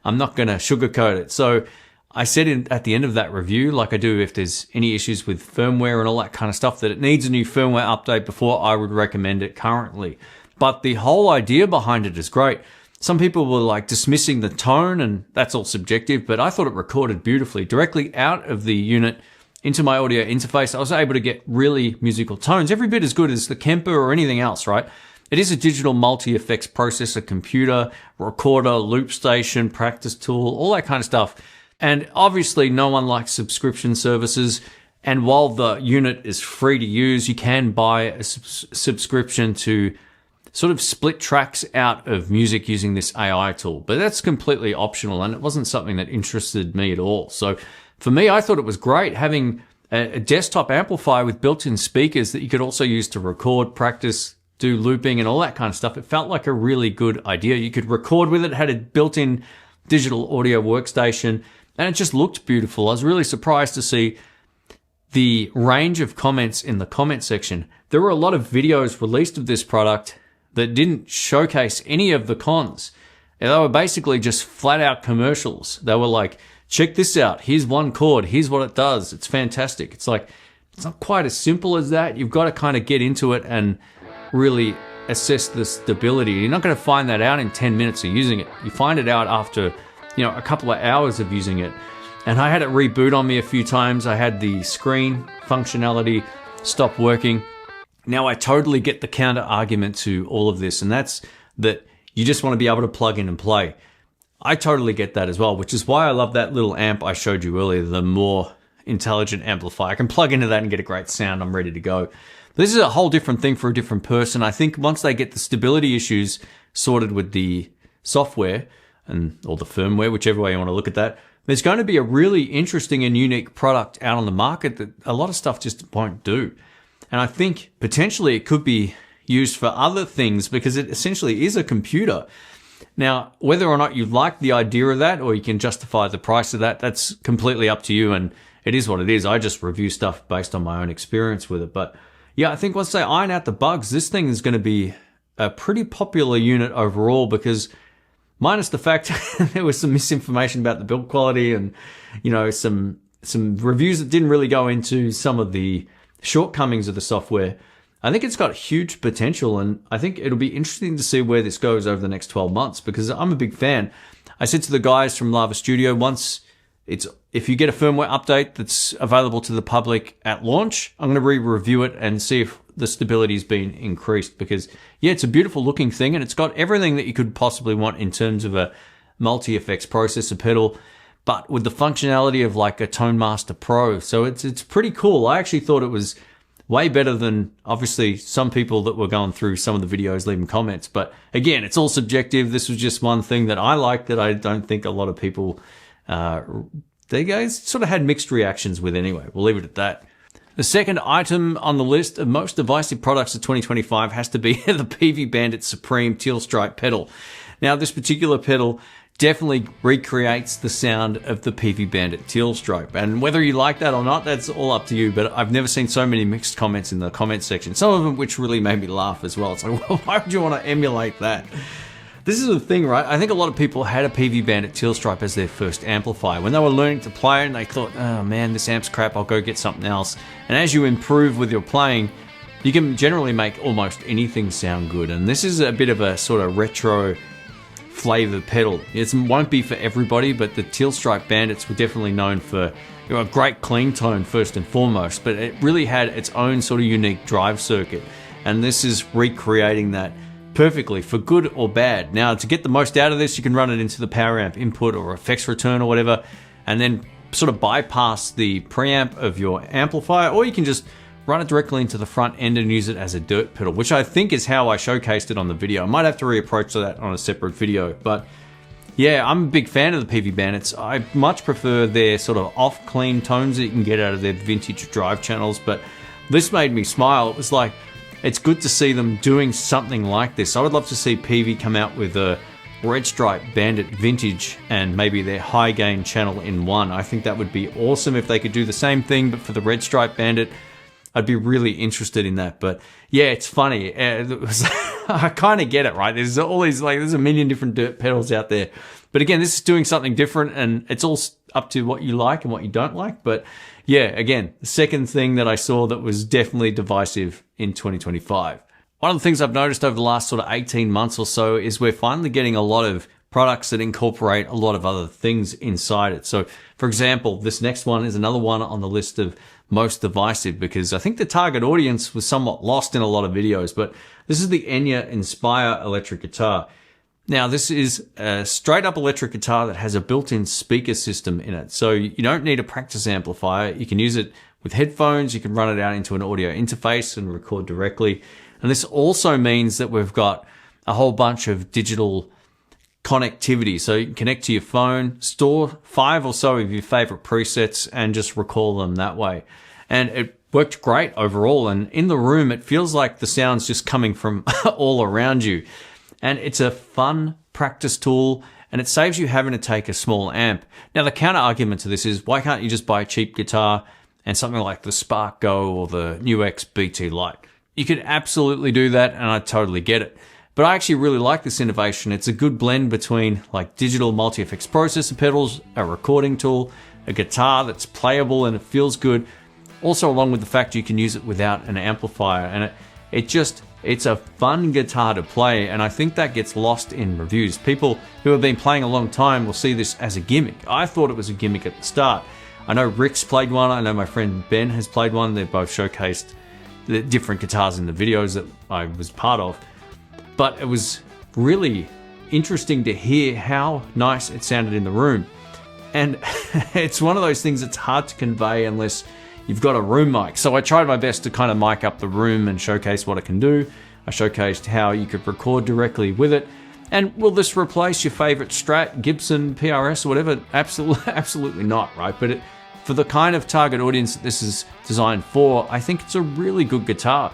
I'm not going to sugarcoat it. So I said at the end of that review, like I do if there's any issues with firmware and all that kind of stuff, that it needs a new firmware update before I would recommend it currently. But the whole idea behind it is great. Some people were like dismissing the tone, and that's all subjective, but I thought it recorded beautifully. Directly out of the unit into my audio interface, I was able to get really musical tones, every bit as good as the Kemper or anything else, right? It is a digital multi-effects processor, computer, recorder, loop station, practice tool, all that kind of stuff. And obviously no one likes subscription services. And while the unit is free to use, you can buy a subscription to sort of split tracks out of music using this AI tool. But that's completely optional, and it wasn't something that interested me at all. So for me, I thought it was great having a desktop amplifier with built-in speakers that you could also use to record, practice, do looping and all that kind of stuff. It felt like a really good idea. You could record with it, had a built-in digital audio workstation, and it just looked beautiful. I was really surprised to see the range of comments in the comment section. There were a lot of videos released of this product that didn't showcase any of the cons. They were basically just flat out commercials. They were like, check this out. Here's one chord. Here's what it does. It's fantastic. It's like, it's not quite as simple as that. You've got to kind of get into it and really assess the stability. You're not going to find that out in 10 minutes of using it. You find it out after, a couple of hours of using it. And I had it reboot on me a few times. I had the screen functionality stop working. Now I totally get the counter argument to all of this, and that's that you just want to be able to plug in and play. I totally get that as well, which is why I love that little amp I showed you earlier, the Mooer Intelligent Amplifier. I can plug into that and get a great sound. I'm ready to go. This is a whole different thing for a different person. I think once they get the stability issues sorted with the software or the firmware, whichever way you want to look at that, there's going to be a really interesting and unique product out on the market that a lot of stuff just won't do. And I think potentially it could be used for other things because it essentially is a computer. Now, whether or not you like the idea of that or you can justify the price of that, that's completely up to you, and it is what it is. I just review stuff based on my own experience with it. But yeah, I think once they iron out the bugs, this thing is going to be a pretty popular unit overall because minus the fact there was some misinformation about the build quality and, some reviews that didn't really go into some of the shortcomings of the software. I think it's got huge potential, and I think it'll be interesting to see where this goes over the next 12 months because I'm a big fan. I said to the guys from Lava Studio, if you get a firmware update that's available to the public at launch, I'm going to re-review it and see if the stability's been increased because, yeah, it's a beautiful looking thing and it's got everything that you could possibly want in terms of a multi-effects processor pedal, but with the functionality of like a Tone Master Pro. So it's pretty cool. I actually thought it was way better than obviously some people that were going through some of the videos leaving comments. But again, it's all subjective. This was just one thing that I liked that I don't think a lot of people, they guys sort of had mixed reactions with anyway. We'll leave it at that. The second item on the list of most divisive products of 2025 has to be the PV Bandit Supreme Teal Stripe pedal. Now, this particular pedal definitely recreates the sound of the PV Bandit Teal Stripe. And whether you like that or not, that's all up to you. But I've never seen so many mixed comments in the comment section. Some of them which really made me laugh as well. It's like, well, why would you want to emulate that? This is the thing, right? I think a lot of people had a PV Bandit Teal Stripe as their first amplifier. When they were learning to play and they thought, oh man, this amp's crap, I'll go get something else. And as you improve with your playing, you can generally make almost anything sound good. And this is a bit of a sort of retro flavor pedal. It won't be for everybody, but the Teal Stripe Bandits were definitely known for a great clean tone first and foremost, but it really had its own sort of unique drive circuit. And this is recreating that perfectly for good or bad. Now, to get the most out of this, you can run it into the power amp input or effects return or whatever, and then sort of bypass the preamp of your amplifier, or you can just run it directly into the front end and use it as a dirt pedal, which I think is how I showcased it on the video. I might have to reapproach that on a separate video, but yeah, I'm a big fan of the PV Bandits. I much prefer their sort of off clean tones that you can get out of their vintage drive channels, but this made me smile. It was like, it's good to see them doing something like this. I would love to see PV come out with a Red Stripe Bandit Vintage and maybe their high gain channel in one. I think that would be awesome if they could do the same thing, but for the Red Stripe Bandit, I'd be really interested in that. But yeah, it's funny. I kind of get it, right? There's all these, there's a million different dirt pedals out there. But again, this is doing something different, and it's all up to what you like and what you don't like. But yeah, again, the second thing that I saw that was definitely divisive in 2025. One of the things I've noticed over the last sort of 18 months or so is we're finally getting a lot of products that incorporate a lot of other things inside it. So, for example, this next one is another one on the list of most divisive because I think the target audience was somewhat lost in a lot of videos, but this is the Enya Inspire electric guitar. Now, this is a straight up electric guitar that has a built-in speaker system in it. So you don't need a practice amplifier. You can use it with headphones. You can run it out into an audio interface and record directly. And this also means that we've got a whole bunch of digital connectivity. So you can connect to your phone, store 5 or so of your favorite presets and just recall them that way. And it worked great overall. And in the room, it feels like the sound's just coming from all around you. And it's a fun practice tool, and it saves you having to take a small amp. Now, the counter argument to this is, why can't you just buy a cheap guitar and something like the Spark Go or the NUX BT Lite? You could absolutely do that, and I totally get it. But I actually really like this innovation. It's a good blend between like digital multi-effects processor pedals, a recording tool, a guitar that's playable and it feels good. Also, along with the fact you can use it without an amplifier, and it's a fun guitar to play, and I think that gets lost in reviews. People who have been playing a long time will see this as a gimmick. I thought it was a gimmick at the start. I know Rick's played one, I know my friend Ben has played one. They've both showcased the different guitars in the videos that I was part of. But it was really interesting to hear how nice it sounded in the room. And it's one of those things that's hard to convey unless you've got a room mic. So I tried my best to kind of mic up the room and showcase what it can do. I showcased how you could record directly with it. And will this replace your favorite Strat, Gibson, PRS, or whatever? Absolutely not, right? But for the kind of target audience that this is designed for, I think it's a really good guitar.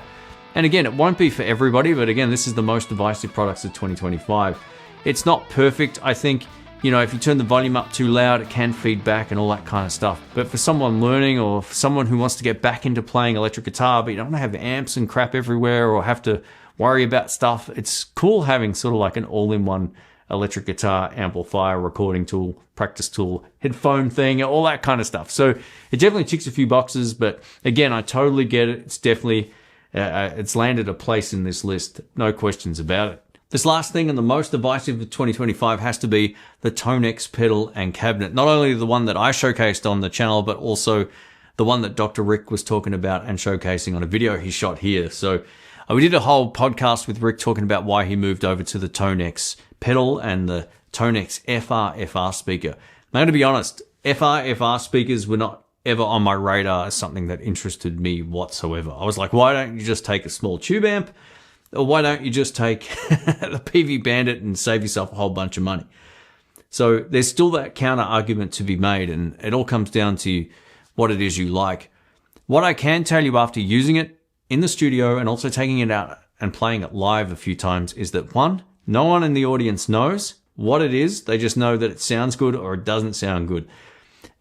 And again, it won't be for everybody, but again, this is the most divisive products of 2025. It's not perfect. I think, if you turn the volume up too loud, it can feed back and all that kind of stuff. But for someone learning, or for someone who wants to get back into playing electric guitar, but you don't want to have amps and crap everywhere or have to worry about stuff, it's cool having sort of like an all-in-one electric guitar, amplifier, recording tool, practice tool, headphone thing, all that kind of stuff. So it definitely ticks a few boxes, but again, I totally get it. It's definitely... it's landed a place in this list, no questions about it. This last thing and the most divisive of 2025 has to be the Tonix pedal and cabinet. Not only the one that I showcased on the channel, but also the one that Dr. Rick was talking about and showcasing on a video he shot here. So we did a whole podcast with Rick talking about why he moved over to the Tonix pedal and the Tonix FR speaker. I'm going to be honest, FR speakers were not ever on my radar as something that interested me whatsoever. I was like, why don't you just take a small tube amp? Or why don't you just take the PV Bandit and save yourself a whole bunch of money? So there's still that counter argument to be made, and it all comes down to what it is you like. What I can tell you after using it in the studio and also taking it out and playing it live a few times is that, one, no one in the audience knows what it is. They just know that it sounds good or it doesn't sound good.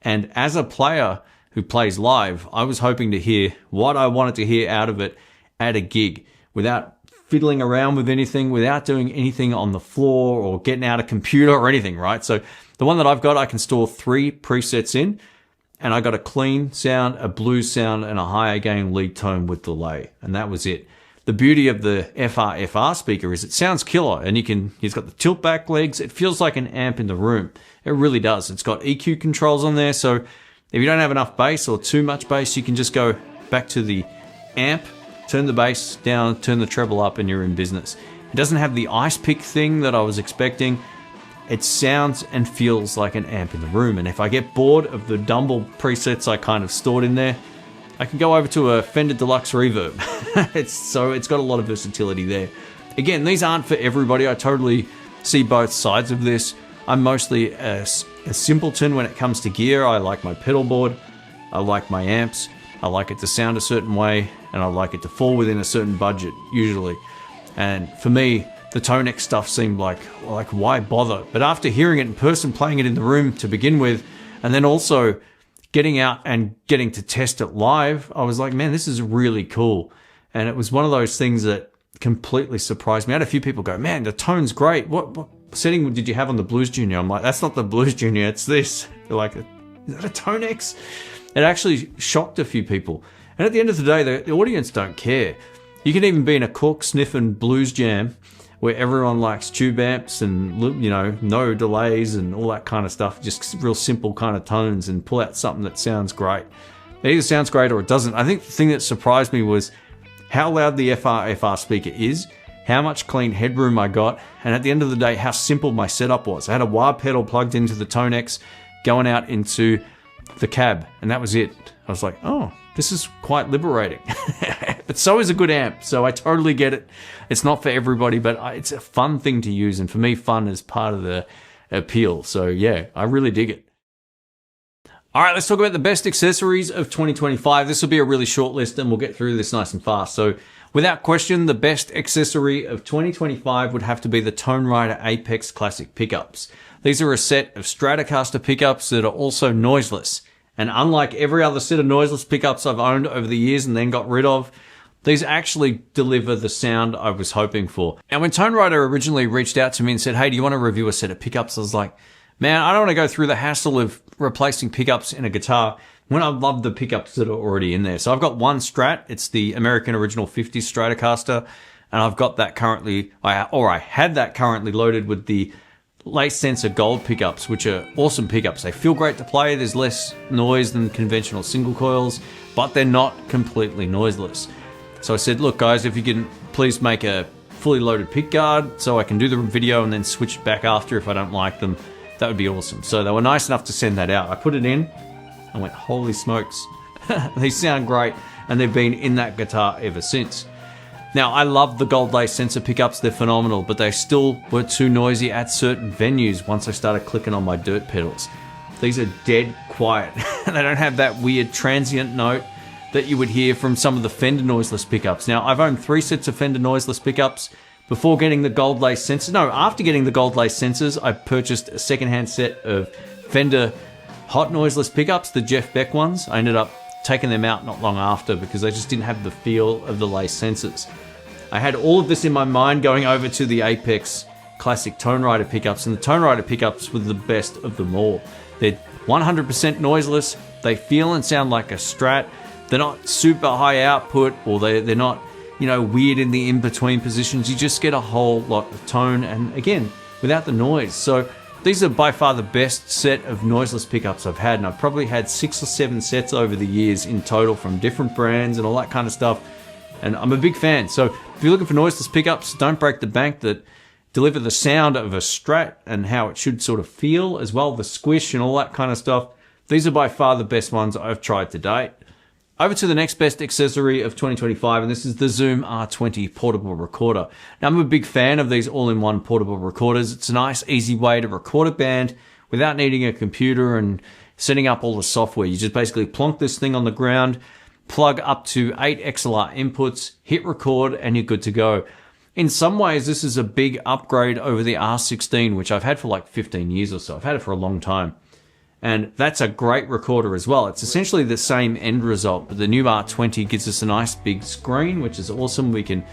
And as a player who plays live, I was hoping to hear what I wanted to hear out of it at a gig without fiddling around with anything, without doing anything on the floor or getting out a computer or anything, right? So the one that I've got, I can store 3 presets in, and I got a clean sound, a blues sound, and a higher gain lead tone with delay, and that was it. The beauty of the FR speaker is it sounds killer, and he's got the tilt back legs. It feels like an amp in the room. It really does. It's got EQ controls on there, so if you don't have enough bass or too much bass, you can just go back to the amp, turn the bass down, turn the treble up, and you're in business. It doesn't have the ice pick thing that I was expecting. It sounds and feels like an amp in the room, and if I get bored of the Dumble presets I kind of stored in there, I can go over to a Fender Deluxe Reverb. It's got a lot of versatility there. Again, these aren't for everybody. I totally see both sides of this. I'm mostly a simpleton when it comes to gear. I like my pedal board, I like my amps, I like it to sound a certain way, and I like it to fall within a certain budget, usually. And for me, the Tonix stuff seemed like why bother? But after hearing it in person, playing it in the room to begin with, and then also getting out and getting to test it live, I was like, man, this is really cool. And it was one of those things that completely surprised me. I had a few people go, man, the tone's great. What setting did you have on the Blues Junior? I'm like, that's not the Blues Junior, it's this. They're like, is that a Tonix? It actually shocked a few people. And at the end of the day, the audience don't care. You can even be in a cork sniffing blues jam where everyone likes tube amps and, no delays and all that kind of stuff, just real simple kind of tones, and pull out something that sounds great. It either sounds great or it doesn't. I think the thing that surprised me was how loud the FR speaker is, how much clean headroom I got, and at the end of the day, how simple my setup was. I had a wah pedal plugged into the Tonix, going out into the cab, and that was it. I was like, oh, this is quite liberating. But so is a good amp, so I totally get it. It's not for everybody, but it's a fun thing to use, and for me, fun is part of the appeal. So yeah, I really dig it. All right, let's talk about the best accessories of 2025. This will be a really short list and we'll get through this nice and fast. So without question, the best accessory of 2025 would have to be the Tonerider Apex Classic pickups. These are a set of Stratocaster pickups that are also noiseless. And unlike every other set of noiseless pickups I've owned over the years and then got rid of, these actually deliver the sound I was hoping for. And when Tonerider originally reached out to me and said, hey, do you want to review a set of pickups? I was like, man, I don't want to go through the hassle of replacing pickups in a guitar when I love the pickups that are already in there. So I've got one Strat. It's the American Original 50s Stratocaster. And I've got that currently, I had that currently loaded with the Lace Sensor Gold pickups, which are awesome pickups. They feel great to play. There's less noise than conventional single coils, but they're not completely noiseless. So I said, look guys, if you can please make a fully loaded pick guard so I can do the video and then switch it back after if I don't like them, that would be awesome. So they were nice enough to send that out. I put it in and went, holy smokes, they sound great. And they've been in that guitar ever since. Now, I love the gold lace sensor pickups. They're phenomenal, but they still were too noisy at certain venues once I started clicking on my dirt pedals. These are dead quiet. They don't have that weird transient note that you would hear from some of the Fender noiseless pickups. Now, I've owned 3 sets of Fender noiseless pickups before getting the gold lace sensors. No, after getting the gold lace sensors, I purchased a secondhand set of Fender hot noiseless pickups, the Jeff Beck ones. I ended up taking them out not long after because they just didn't have the feel of the lace sensors. I had all of this in my mind going over to the Apex Classic Tonerider pickups, and the Tonerider pickups were the best of them all. They're 100% noiseless. They feel and sound like a Strat. They're not super high output, or they're not, you know, weird in the in-between positions. You just get a whole lot of tone, and again, without the noise. So these are by far the best set of noiseless pickups I've had, and I've probably had 6 or 7 sets over the years in total from different brands and all that kind of stuff. And I'm a big fan. So if you're looking for noiseless pickups, don't break the bank, that deliver the sound of a Strat and how it should sort of feel as well, the squish and all that kind of stuff. These are by far the best ones I've tried to date. Over to the next best accessory of 2025, and this is the Zoom R20 portable recorder. Now, I'm a big fan of these all-in-one portable recorders. It's a nice, easy way to record a band without needing a computer and setting up all the software. You just basically plonk this thing on the ground, plug up to 8 XLR inputs, hit record, and you're good to go. In some ways, this is a big upgrade over the R16, which I've had for like 15 years or so. I've had it for a long time. And that's a great recorder as well. It's essentially the same end result, but the new R20 gives us a nice big screen, which is awesome. We can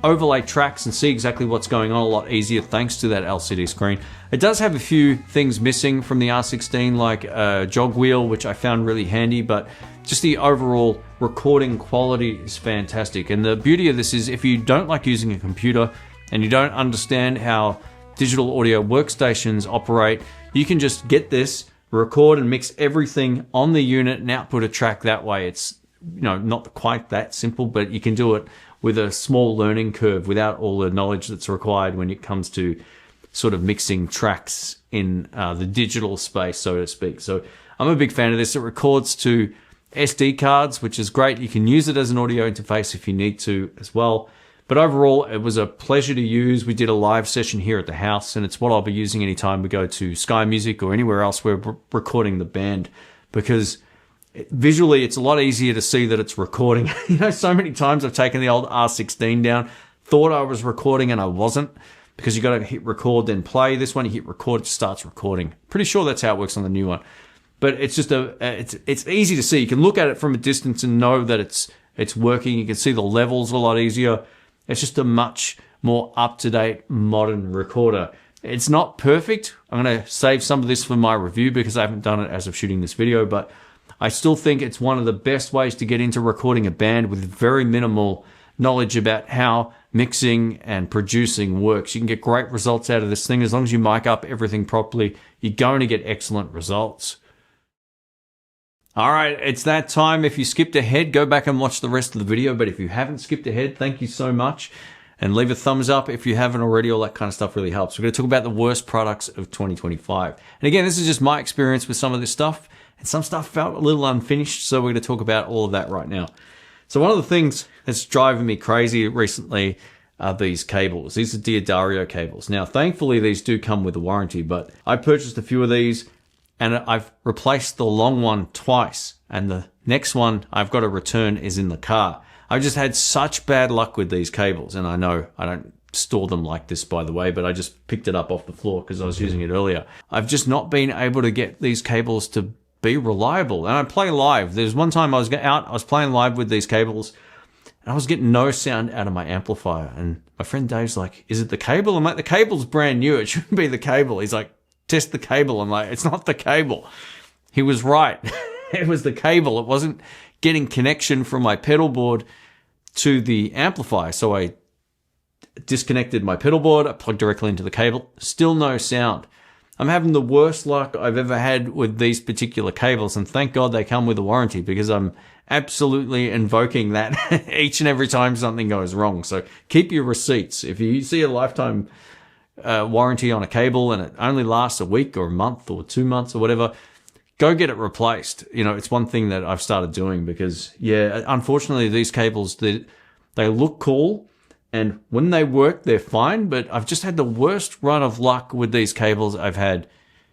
overlay tracks and see exactly what's going on a lot easier thanks to that LCD screen. It does have a few things missing from the R16, like a jog wheel, which I found really handy, but just the overall recording quality is fantastic. And the beauty of this is if you don't like using a computer and you don't understand how digital audio workstations operate, you can just get this, record and mix everything on the unit and output a track that way. It's, you know, not quite that simple, but you can do it with a small learning curve without all the knowledge that's required when it comes to sort of mixing tracks in the digital space, so to speak. So I'm a big fan of this. It records to SD cards, which is great. You can use it as an audio interface if you need to as well. But overall, it was a pleasure to use. We did a live session here at the house, and it's what I'll be using anytime we go to Sky Music or anywhere else we're recording the band, because visually it's a lot easier to see that it's recording. You know, so many times I've taken the old R16 down, thought I was recording and I wasn't, because you got to hit record then play. This one you hit record, it starts recording. Pretty sure that's how it works on the new one. But it's just it's easy to see. You can look at it from a distance and know that it's working. You can see the levels a lot easier. It's just a much more up-to-date modern recorder. It's not perfect. I'm going to save some of this for my review because I haven't done it as of shooting this video, but I still think it's one of the best ways to get into recording a band with very minimal knowledge about how mixing and producing works. You can get great results out of this thing. As long as you mic up everything properly, you're going to get excellent results. All right, it's that time. If you skipped ahead, go back and watch the rest of the video. But if you haven't skipped ahead, thank you so much. And leave a thumbs up if you haven't already. All that kind of stuff really helps. We're going to talk about the worst products of 2025. And again, this is just my experience with some of this stuff. And some stuff felt a little unfinished. So we're going to talk about all of that right now. So one of the things that's driving me crazy recently are these cables. These are Diodario cables. Now, thankfully, these do come with a warranty. But I purchased a few of these. and I've replaced the long one twice, and the next one I've got to return is in the car. I've just had such bad luck with these cables, and I know I don't store them like this, by the way, but I just picked it up off the floor because I was using it earlier. I've just not been able to get these cables to be reliable, and I play live. There's one time I was out, I was playing live with these cables, and I was getting no sound out of my amplifier, and my friend Dave's like, is it the cable? I'm like, the cable's brand new, it shouldn't be the cable. He's like, test the cable. I'm like, it's not the cable. He was right. It was the cable. It wasn't getting connection from my pedal board to the amplifier. So I disconnected my pedal board, I plugged directly into the cable, still no sound. I'm having the worst luck I've ever had with these particular cables, and thank God they come with a warranty, because I'm absolutely invoking that each and every time something goes wrong. So keep your receipts. If you see a lifetime warranty on a cable and it only lasts a week or a month or 2 months or whatever, go get it replaced. You know, it's one thing that I've started doing, because yeah, unfortunately these cables, they look cool, and when they work, they're fine, but I've just had the worst run of luck with these cables I've had,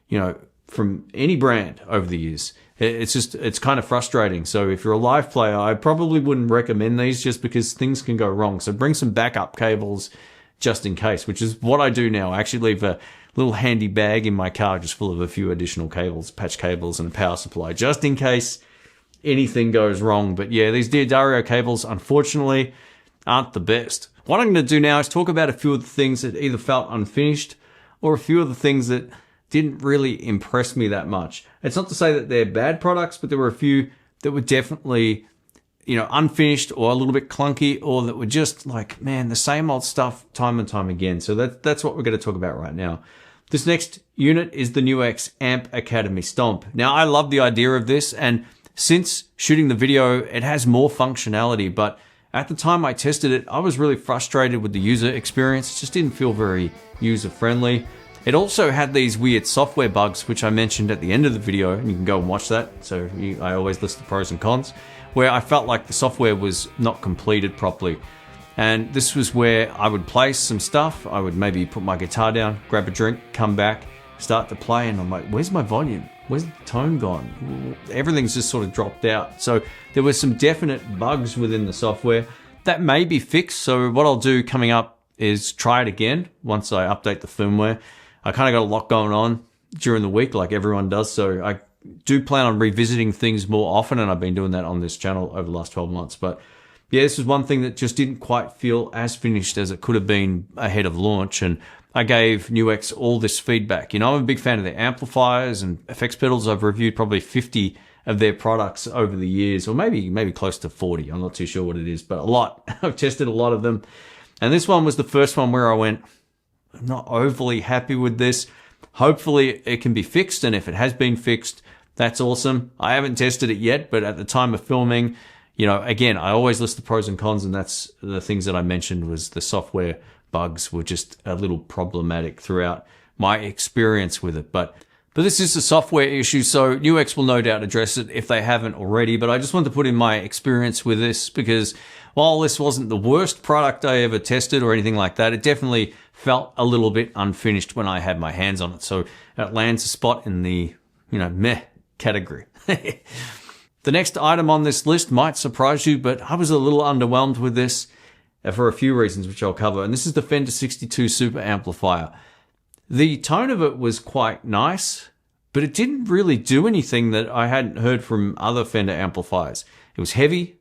you know, from any brand over the years. It's kind of frustrating. So if you're a live player, I probably wouldn't recommend these, just because things can go wrong. So bring some backup cables just in case, which is what I do now. I actually leave a little handy bag in my car just full of a few additional cables, patch cables, and a power supply, just in case anything goes wrong. But yeah, these D'Addario cables, unfortunately, aren't the best. What I'm going to do now is talk about a few of the things that either felt unfinished, or a few of the things that didn't really impress me that much. It's not to say that they're bad products, but there were a few that were definitely, you know, unfinished or a little bit clunky, or that were just like, man, the same old stuff time and time again. So that's what we're going to talk about right now. This next unit is the NUX Amp Academy Stomp. Now, I love the idea of this, and since shooting the video, it has more functionality, but at the time I tested it, I was really frustrated with the user experience. It just didn't feel very user-friendly. It also had these weird software bugs, which I mentioned at the end of the video, and you can go and watch that. So I always list the pros and cons, where I felt like the software was not completed properly. And this was where I would play some stuff. I would maybe put my guitar down, grab a drink, come back, start to play, and I'm like, where's my volume? Where's the tone gone? Everything's just sort of dropped out. So there were some definite bugs within the software that may be fixed. So what I'll do coming up is try it again once I update the firmware. I kind of got a lot going on during the week, like everyone does. So I do plan on revisiting things more often, and I've been doing that on this channel over the last 12 months. But yeah, this was one thing that just didn't quite feel as finished as it could have been ahead of launch. And I gave NUX all this feedback. You know, I'm a big fan of their amplifiers and effects pedals. I've reviewed probably 50 of their products over the years, or maybe close to 40. I'm not too sure what it is, but a lot. I've tested a lot of them. And this one was the first one where I went, I'm not overly happy with this. Hopefully it can be fixed, and if it has been fixed, that's awesome. I haven't tested it yet, but at the time of filming, you know, again, I always list the pros and cons, and that's the things that I mentioned was the software bugs were just a little problematic throughout my experience with it. But this is a software issue, so NUX will no doubt address it if they haven't already. But I just wanted to put in my experience with this, because while this wasn't the worst product I ever tested or anything like that, it definitely felt a little bit unfinished when I had my hands on it. So it lands a spot in the, you know, meh category. The next item on this list might surprise you, but I was a little underwhelmed with this for a few reasons, which I'll cover. And this is the Fender 62 Super Amplifier. The tone of it was quite nice, but it didn't really do anything that I hadn't heard from other Fender amplifiers. It was heavy.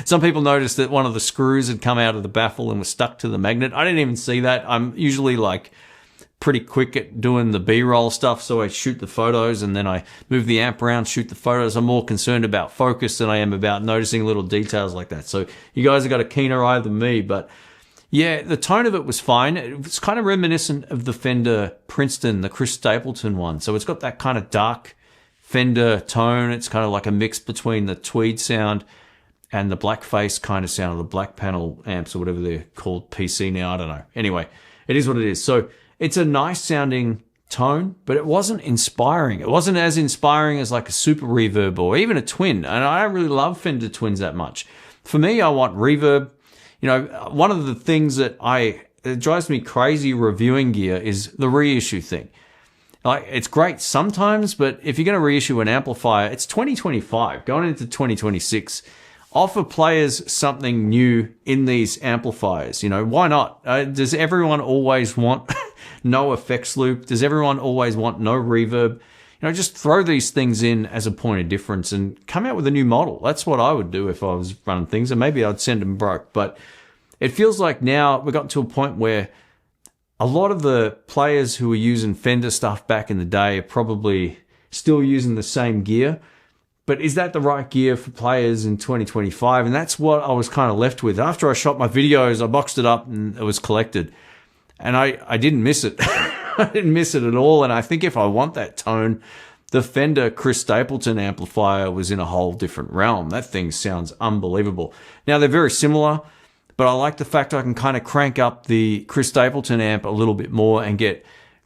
Some people noticed that one of the screws had come out of the baffle and was stuck to the magnet. I didn't even see that. I'm usually like pretty quick at doing the B-roll stuff, so I shoot the photos and then I move the amp around, shoot the photos. I'm more concerned about focus than I am about noticing little details like that. So you guys have got a keener eye than me, but yeah, the tone of it was fine. It was kind of reminiscent of the Fender Princeton, the Chris Stapleton one. So it's got that kind of dark Fender tone. It's kind of like a mix between the tweed sound and the blackface kind of sound of the black panel amps, or whatever they're called, PC now, I don't know. Anyway, it is what it is. So it's a nice sounding tone, but it wasn't inspiring. It wasn't as inspiring as like a Super Reverb or even a Twin. And I don't really love Fender Twins that much. For me, I want reverb. You know, one of the things that it drives me crazy reviewing gear is the reissue thing. Like, it's great sometimes, but if you're going to reissue an amplifier, it's 2025, going into 2026. Offer players something new in these amplifiers. You know, why not? Does everyone always want no effects loop? Does everyone always want no reverb? You know, just throw these things in as a point of difference and come out with a new model. That's what I would do if I was running things, and maybe I'd send them broke. But it feels like now we've gotten to a point where a lot of the players who were using Fender stuff back in the day are probably still using the same gear. But is that the right gear for players in 2025? And that's what I was kind of left with. After I shot my videos, I boxed it up and it was collected. And I didn't miss it. I didn't miss it at all. And I think if I want that tone, the Fender Chris Stapleton amplifier was in a whole different realm. That thing sounds unbelievable. Now, they're very similar, but I like the fact I can kind of crank up the Chris Stapleton amp a little bit more and get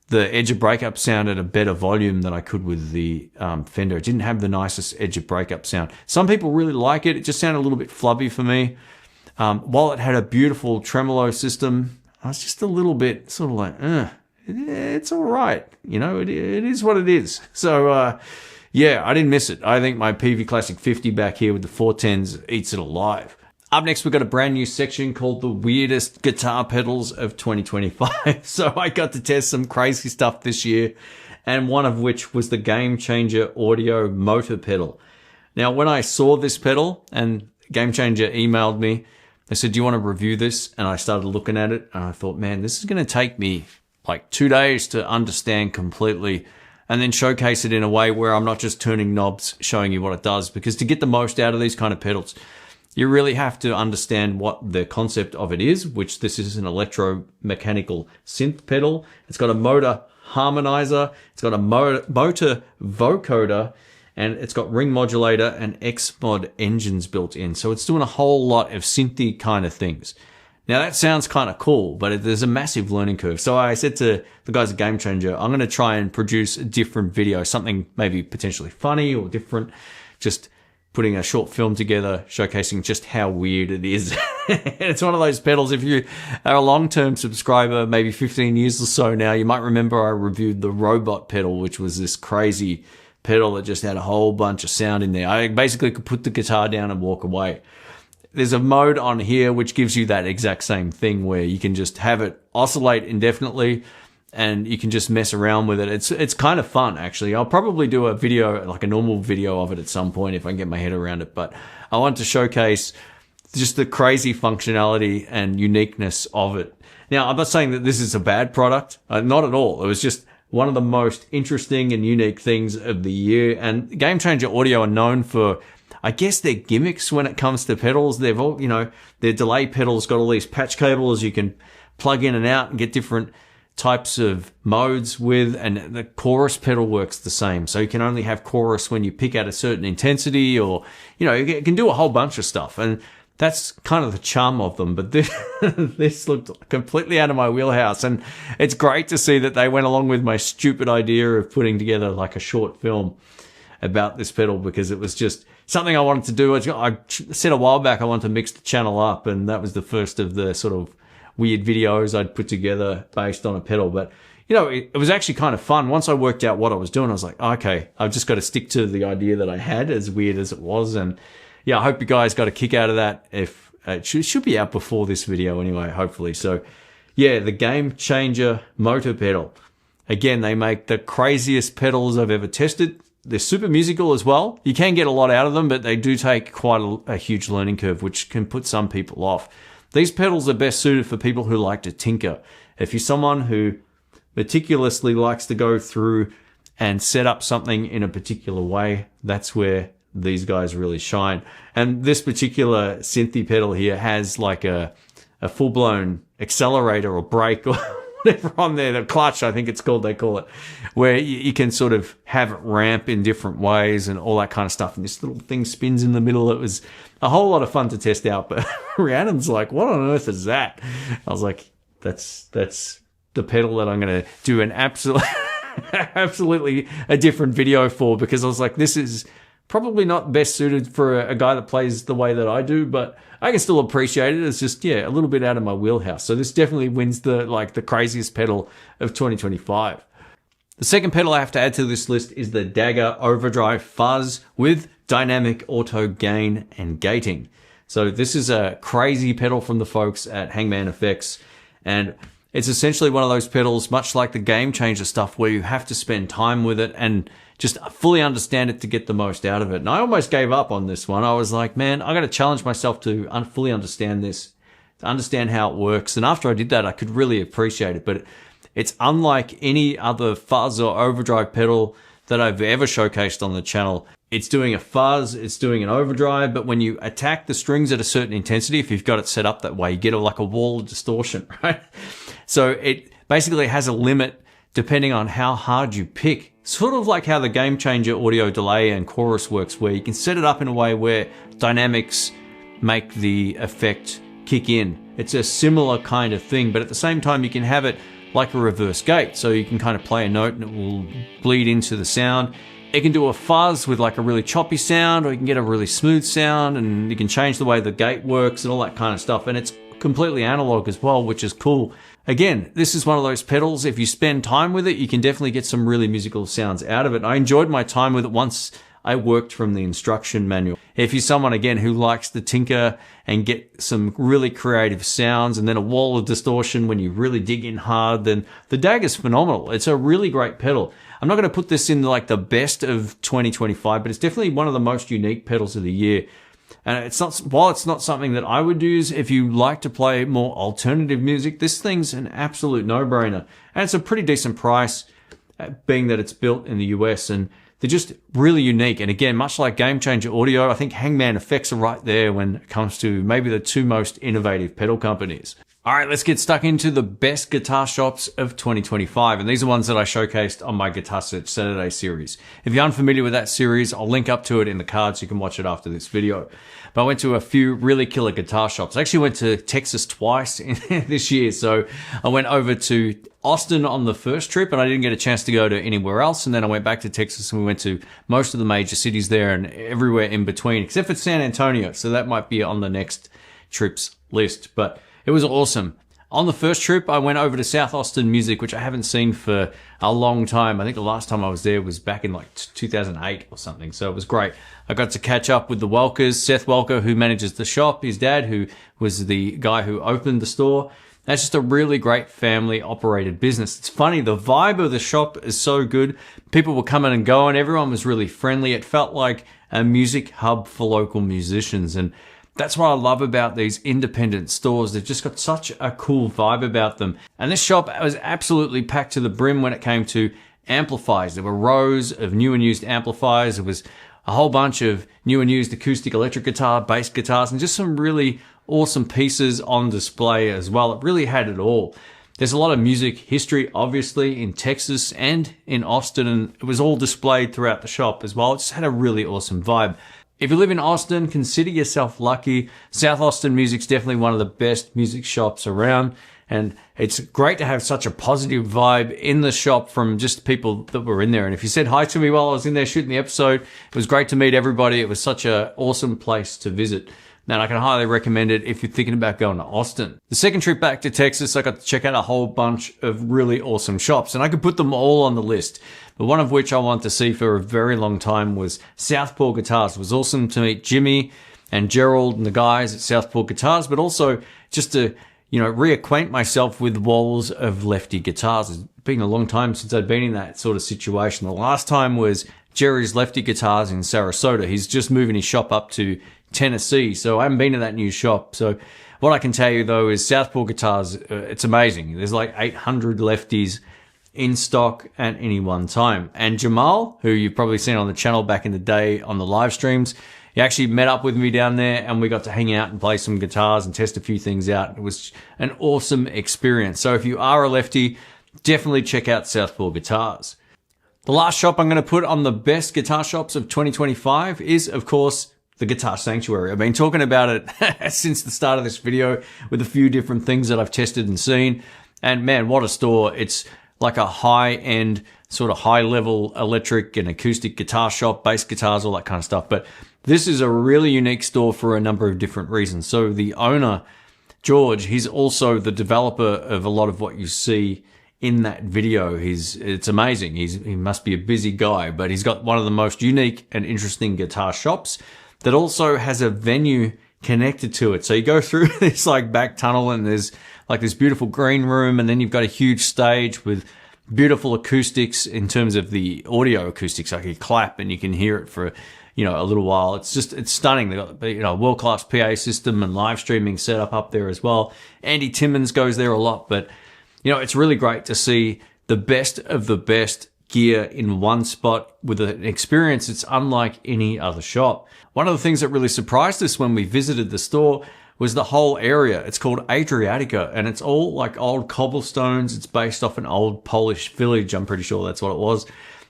the edge of breakup sound at a better volume than I could with the Fender. It didn't have the nicest edge of breakup sound. Some people really like it. It just sounded a little bit flubby for me. While it had a beautiful tremolo system, I was just a little bit sort of like, it's all right. You know, it is what it is. So, yeah, I didn't miss it. I think my PV Classic 50 back here with the 410s eats it alive. Up next, we've got a brand new section called the weirdest guitar pedals of 2025. So I got to test some crazy stuff this year, and one of which was the Game Changer Audio Motor Pedal. Now, when I saw this pedal and Game Changer emailed me, they said, do you want to review this? And I started looking at it and I thought, man, this is going to take me like 2 days to understand completely and then showcase it in a way where I'm not just turning knobs, showing you what it does. Because to get the most out of these kind of pedals, you really have to understand what the concept of it is, which this is an electromechanical synth pedal. It's got a motor harmonizer, it's got a motor vocoder, and it's got ring modulator and X-Mod engines built in. So it's doing a whole lot of synthy kind of things. Now that sounds kind of cool, but there's a massive learning curve. So I said to the guys at Game Changer, I'm going to try and produce a different video, something maybe potentially funny or different, just putting a short film together showcasing just how weird it is. It's one of those pedals, if you are a long-term subscriber, maybe 15 years or so now, you might remember I reviewed the Robot pedal, which was this crazy pedal that just had a whole bunch of sound in there. I basically could put the guitar down and walk away. There's a mode on here which gives you that exact same thing where you can just have it oscillate indefinitely and you can just mess around with it. It's kind of fun, actually. I'll probably do a video, like a normal video of it at some point if I can get my head around it. But I want to showcase just the crazy functionality and uniqueness of it. Now, I'm not saying that this is a bad product. Not at all. It was just one of the most interesting and unique things of the year. And Game Changer Audio are known for, I guess, their gimmicks when it comes to pedals. They've all, you know, their delay pedals got all these patch cables you can plug in and out and get different types of modes with, and the chorus pedal works the same. So you can only have chorus when you pick at a certain intensity, or, you know, you can do a whole bunch of stuff. And that's kind of the charm of them. But this looked completely out of my wheelhouse. And it's great to see that they went along with my stupid idea of putting together like a short film about this pedal, because it was just something I wanted to do. I said a while back I wanted to mix the channel up, and that was the first of the sort of weird videos I'd put together based on a pedal. But, you know, it was actually kind of fun. Once I worked out what I was doing, I was like, okay, I've just got to stick to the idea that I had, as weird as it was. And yeah, I hope you guys got a kick out of that. If it should be out before this video anyway, hopefully. So yeah, the Game Changer Motor Pedal. Again, they make the craziest pedals I've ever tested. They're super musical as well. You can get a lot out of them, but they do take quite a huge learning curve, which can put some people off. These pedals are best suited for people who like to tinker. If you're someone who meticulously likes to go through and set up something in a particular way, that's where these guys really shine. And this particular synthy pedal here has like a full-blown accelerator or brake or whatever on there, the clutch, I think it's called, they call it, where you can sort of have it ramp in different ways and all that kind of stuff. And this little thing spins in the middle. It was a whole lot of fun to test out. But Rhiannon's like, what on earth is that? I was like, that's the pedal that I'm going to do an absolutely a different video for, because I was like, this is probably not best suited for a guy that plays the way that I do, but I can still appreciate it. It's just, yeah, a little bit out of my wheelhouse. So this definitely wins the craziest pedal of 2025. The second pedal I have to add to this list is the Dagger Overdrive Fuzz with dynamic auto gain and gating. So this is a crazy pedal from the folks at Handmade Effects, and it's essentially one of those pedals, much like the Game Changer stuff, where you have to spend time with it and just fully understand it to get the most out of it. And I almost gave up on this one. I was like, man, I got to challenge myself to fully understand this, to understand how it works. And after I did that, I could really appreciate it. But it's unlike any other fuzz or overdrive pedal that I've ever showcased on the channel. It's doing a fuzz, it's doing an overdrive, but when you attack the strings at a certain intensity, if you've got it set up that way, you get like a wall of distortion, right? So it basically has a limit depending on how hard you pick. Sort of like how the Game Changer audio delay and chorus works, where you can set it up in a way where dynamics make the effect kick in. It's a similar kind of thing, but at the same time, you can have it like a reverse gate. So you can kind of play a note and it will bleed into the sound. It can do a fuzz with like a really choppy sound, or you can get a really smooth sound, and you can change the way the gate works and all that kind of stuff. And it's completely analog as well, which is cool. Again, this is one of those pedals, if you spend time with it, you can definitely get some really musical sounds out of it. I enjoyed my time with it once I worked from the instruction manual. If you're someone, again, who likes to tinker and get some really creative sounds and then a wall of distortion when you really dig in hard, then the Dagger's phenomenal. It's a really great pedal. I'm not going to put this in like the best of 2025, but it's definitely one of the most unique pedals of the year. And it's not, while it's not something that I would use if you like to play more alternative music, this thing's an absolute no-brainer. And it's a pretty decent price, being that it's built in the US, and they're just really unique. And again, much like Game Changer Audio, I think Handmade Effects are right there when it comes to maybe the two most innovative pedal companies. All right, let's get stuck into the best guitar shops of 2025. And these are ones that I showcased on my Guitar Search Saturday series. If you're unfamiliar with that series, I'll link up to it in the card so you can watch it after this video. But I went to a few really killer guitar shops. I actually went to Texas twice this year. So I went over to Austin on the first trip, and I didn't get a chance to go to anywhere else. And then I went back to Texas, and we went to most of the major cities there and everywhere in between, except for San Antonio. So that might be on the next trip's list. But it was awesome. On the first trip, I went over to South Austin Music, which I haven't seen for a long time. I think the last time I was there was back in like 2008 or something. So it was great. I got to catch up with the Welkers, Seth Welker, who manages the shop, his dad, who was the guy who opened the store. That's just a really great family operated business. It's funny, the vibe of the shop is so good. People were coming and going. Everyone was really friendly. It felt like a music hub for local musicians. And that's what I love about these independent stores. They've just got such a cool vibe about them. And this shop was absolutely packed to the brim when it came to amplifiers. There were rows of new and used amplifiers. There was a whole bunch of new and used acoustic electric guitar, bass guitars, and just some really awesome pieces on display as well. It really had it all. There's a lot of music history, obviously, in Texas and in Austin, and it was all displayed throughout the shop as well. It just had a really awesome vibe. If you live in Austin, consider yourself lucky. South Austin Music's definitely one of the best music shops around. And it's great to have such a positive vibe in the shop from just people that were in there. And if you said hi to me while I was in there shooting the episode, it was great to meet everybody. It was such an awesome place to visit. And I can highly recommend it if you're thinking about going to Austin. The second trip back to Texas, I got to check out a whole bunch of really awesome shops, and I could put them all on the list. But one of which I wanted to see for a very long time was Southpaw Guitars. It was awesome to meet Jimmy and Gerald and the guys at Southpaw Guitars, but also just to, reacquaint myself with walls of lefty guitars. It's been a long time since I'd been in that sort of situation. The last time was Jerry's Lefty Guitars in Sarasota. He's just moving his shop up to Tennessee, so I haven't been to that new shop. So what I can tell you though is Southpaw Guitars, it's amazing. There's like 800 lefties in stock at any one time. And Jamal, who you've probably seen on the channel back in the day on the live streams, he actually met up with me down there and we got to hang out and play some guitars and test a few things out. It was an awesome experience. So if you are a lefty, definitely check out Southpaw Guitars. The last shop I'm going to put on the best guitar shops of 2025 is, of course, the Guitar Sanctuary. I've been talking about it since the start of this video with a few different things that I've tested and seen. And man, what a store. It's like a high-end, sort of high-level electric and acoustic guitar shop, bass guitars, all that kind of stuff. But this is a really unique store for a number of different reasons. So the owner, George, he's also the developer of a lot of what you see in that video. It's amazing. He must be a busy guy, but he's got one of the most unique and interesting guitar shops that also has a venue connected to it. So you go through this like back tunnel and there's like this beautiful green room, and then you've got a huge stage with beautiful acoustics in terms of the audio acoustics. Like you clap and you can hear it for, a little while. It's stunning. They've got, a world-class PA system and live streaming set up there as well. Andy Timmons goes there a lot, but it's really great to see the best of the best gear in one spot with an experience that's unlike any other shop. One of the things that really surprised us when we visited the store was the whole area. It's called Adriatica, and it's all like old cobblestones. It's based off an old Polish village. I'm pretty sure that's what it was.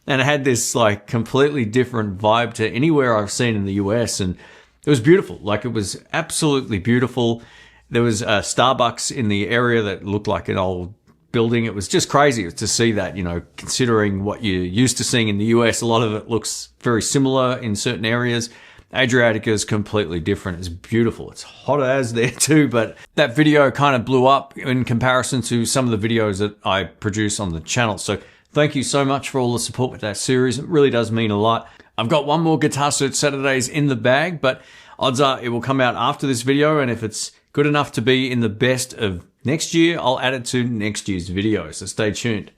And it had this like completely different vibe to anywhere I've seen in the US. And it was beautiful. Like it was absolutely beautiful. There was a Starbucks in the area that looked like an old building. It was just crazy to see that, considering what you're used to seeing in the US. A lot of it looks very similar in certain areas. Adriatica is completely different. It's beautiful. It's hot as there too, but that video kind of blew up in comparison to some of the videos that I produce on the channel. So thank you so much for all the support with that series. It really does mean a lot. I've got one more Guitar Search Saturdays in the bag, but odds are it will come out after this video, and if it's good enough to be in the best of next year, I'll add it to next year's video, so stay tuned.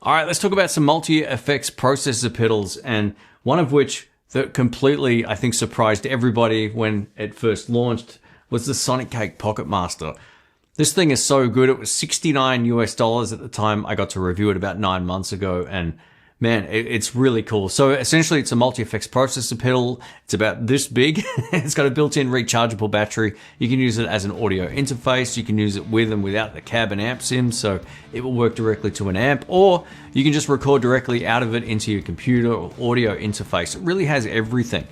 All right, let's talk about some multi-effects processor pedals, and one of which that completely, I think, surprised everybody when it first launched was the Sonic Cake Pocket Master. This thing is so good. It was $69 at the time I got to review it about 9 months ago, and man, it's really cool. So essentially it's a multi-effects processor pedal. It's about this big. It's got a built-in rechargeable battery. You can use it as an audio interface. You can use it with and without the cab and amp sim, so it will work directly to an amp, or you can just record directly out of it into your computer or audio interface. It really has everything.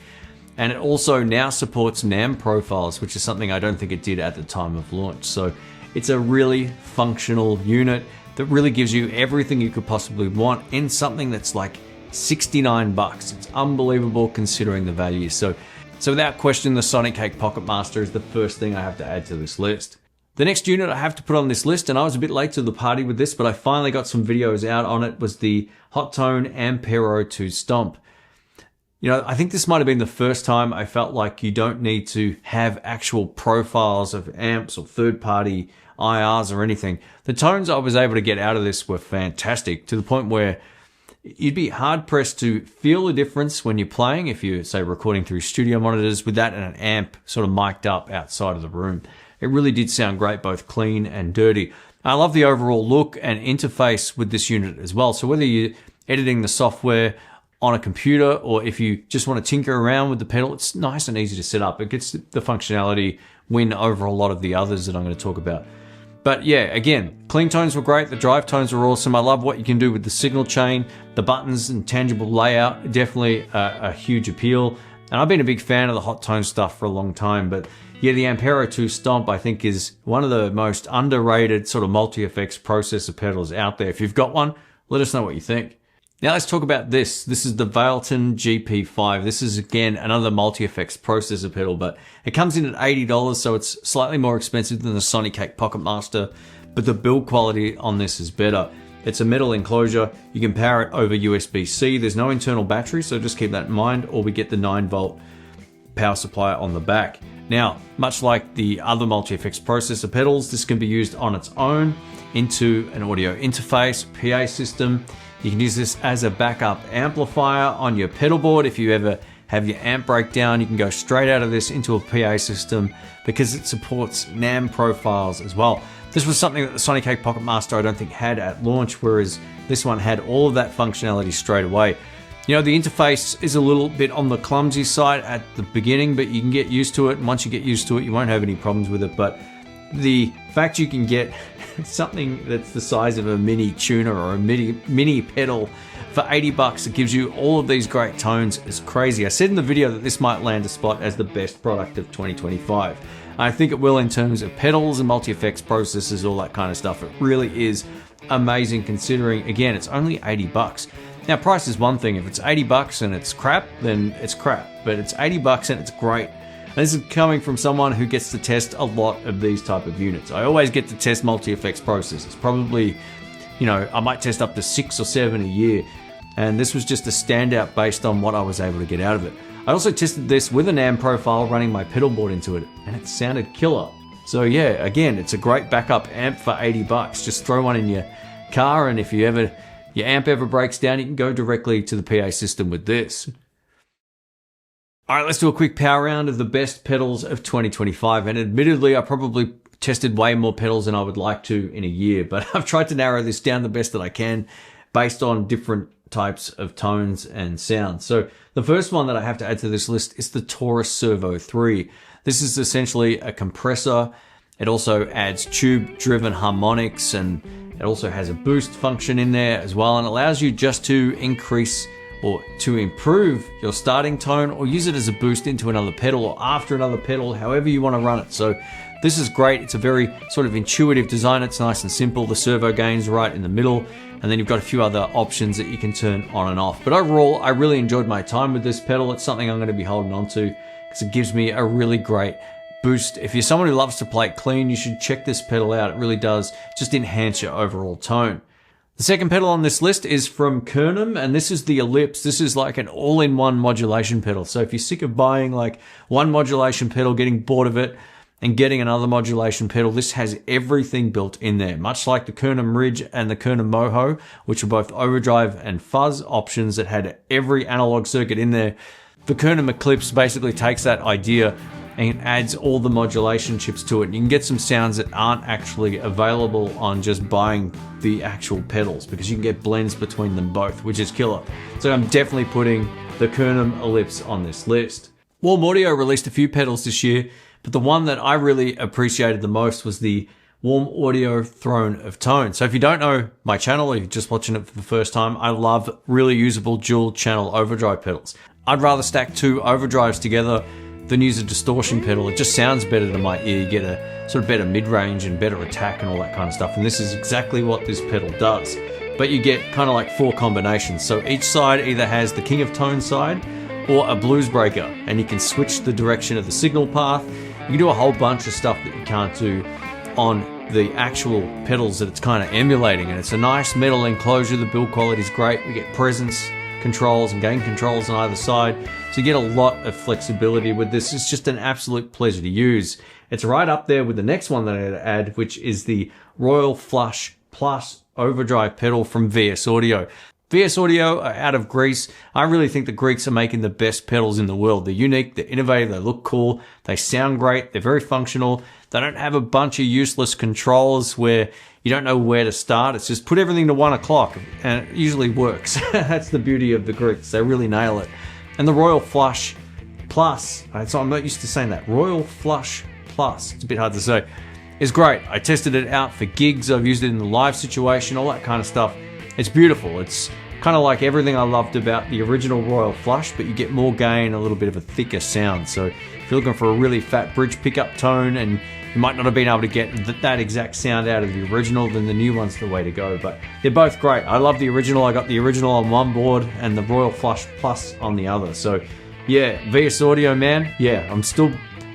And it also now supports NAMM profiles, which is something I don't think it did at the time of launch. So it's a really functional unit that really gives you everything you could possibly want in something that's like $69. It's unbelievable considering the value. So without question, the Sonic Cake Pocket Master is the first thing I have to add to this list. The next unit I have to put on this list, and I was a bit late to the party with this, but I finally got some videos out on it, was the Hot Tone Ampero 2 Stomp. I think this might have been the first time I felt like you don't need to have actual profiles of amps or third-party IRs or anything. The tones I was able to get out of this were fantastic, to the point where you'd be hard-pressed to feel the difference when you're playing, if you're, say, recording through studio monitors with that and an amp sort of mic'd up outside of the room. It really did sound great, both clean and dirty. I love the overall look and interface with this unit as well. So whether you're editing the software on a computer or if you just want to tinker around with the pedal, it's nice and easy to set up. It gets the functionality win over a lot of the others that I'm going to talk about. But yeah, again, clean tones were great. The drive tones were awesome. I love what you can do with the signal chain, the buttons and tangible layout. Definitely a huge appeal. And I've been a big fan of the hot tone stuff for a long time. But yeah, the Ampero 2 Stomp, I think, is one of the most underrated sort of multi-effects processor pedals out there. If you've got one, let us know what you think. Now let's talk about this. This is the Vailton GP5. This is, again, another multi-effects processor pedal, but it comes in at $80, so it's slightly more expensive than the Sonic Cake Pocket Master, but the build quality on this is better. It's a metal enclosure. You can power it over USB-C. There's no internal battery, so just keep that in mind, or we get the 9-volt power supply on the back. Now, much like the other multi-effects processor pedals, this can be used on its own into an audio interface, PA system. You can use this as a backup amplifier on your pedal board. If you ever have your amp breakdown, you can go straight out of this into a PA system because it supports NAMM profiles as well. This was something that the Sonic Cake Pocket Master I don't think had at launch, whereas this one had all of that functionality straight away. The interface is a little bit on the clumsy side at the beginning, but you can get used to it. And once you get used to it, you won't have any problems with it. But the fact you can get something that's the size of a mini tuner or a mini pedal for $80 that gives you all of these great tones is crazy. I said in the video that this might land a spot as the best product of 2025. I think it will in terms of pedals and multi-effects processors, all that kind of stuff. It really is amazing considering, again, it's only $80. Now, price is one thing. If it's $80 and it's crap, then it's crap. But it's $80 and it's great. And this is coming from someone who gets to test a lot of these type of units. I always get to test multi-effects processors. Probably, you know, I might test up to 6 or 7 a year. And this was just a standout based on what I was able to get out of it. I also tested this with an amp profile running my pedal board into it, and it sounded killer. So yeah, again, it's a great backup amp for 80 bucks. Just throw one in your car, and if your amp ever breaks down, you can go directly to the PA system with this. All right, let's do a quick power round of the best pedals of 2025. And admittedly, I probably tested way more pedals than I would like to in a year, but I've tried to narrow this down the best that I can based on different types of tones and sounds. So the first one that I have to add to this list is the Taurus Servo 3. This is essentially a compressor. It also adds tube-driven harmonics, and it also has a boost function in there as well, and allows you just to increase or to improve your starting tone, or use it as a boost into another pedal or after another pedal, however you want to run it. So this is great. It's a very sort of intuitive design. It's nice and simple. The servo gain's right in the middle, and then you've got a few other options that you can turn on and off. But overall, I really enjoyed my time with this pedal. It's something I'm going to be holding on to because it gives me a really great boost. If you're someone who loves to play it clean, you should check this pedal out. It really does just enhance your overall tone. The second pedal on this list is from Kernum, and this is the Ellipse. This is like an all-in-one modulation pedal. So if you're sick of buying like one modulation pedal, getting bored of it, and getting another modulation pedal, this has everything built in there. Much like the Kernum Ridge and the Kernum Moho, which are both overdrive and fuzz options that had every analog circuit in there. The Kernum Eclipse basically takes that idea and adds all the modulation chips to it. You can get some sounds that aren't actually available on just buying the actual pedals, because you can get blends between them both, which is killer. So I'm definitely putting the Kernum Ellipse on this list. Warm Audio released a few pedals this year, but the one that I really appreciated the most was the Warm Audio Throne of Tone. So if you don't know my channel, or you're just watching it for the first time, I love really usable dual channel overdrive pedals. I'd rather stack 2 overdrives together than use a distortion pedal. It just sounds better to my ear. You get a sort of better mid-range and better attack and all that kind of stuff. And this is exactly what this pedal does. But you get kind of like 4 combinations. So each side either has the King of Tone side or a blues breaker, and you can switch the direction of the signal path. You can do a whole bunch of stuff that you can't do on the actual pedals that it's kind of emulating. And it's a nice metal enclosure. The build quality is great. We get presence controls and gain controls on either side. So you get a lot of flexibility with this. It's just an absolute pleasure to use. It's right up there with the next one that I had to add, which is the Royal Flush Plus overdrive pedal from VS Audio. VS Audio are out of Greece. I really think the Greeks are making the best pedals in the world. They're unique, they're innovative, they look cool, they sound great, they're very functional. They don't have a bunch of useless controls where you don't know where to start. It's just put everything to 1 o'clock, and it usually works. That's the beauty of the Greeks. They really nail it. And the Royal Flush Plus, so I'm not used to saying that, Royal Flush Plus, it's a bit hard to say, is great. I tested it out for gigs. I've used it in the live situation, all that kind of stuff. It's beautiful. It's kind of like everything I loved about the original Royal Flush, but you get more gain, a little bit of a thicker sound. So if you're looking for a really fat bridge pickup tone and you might not have been able to get that exact sound out of the original, then the new one's the way to go. But they're both great. I love the original. I got the original on one board and the Royal Flush Plus on the other. So yeah, VS Audio, man. Yeah, I'm still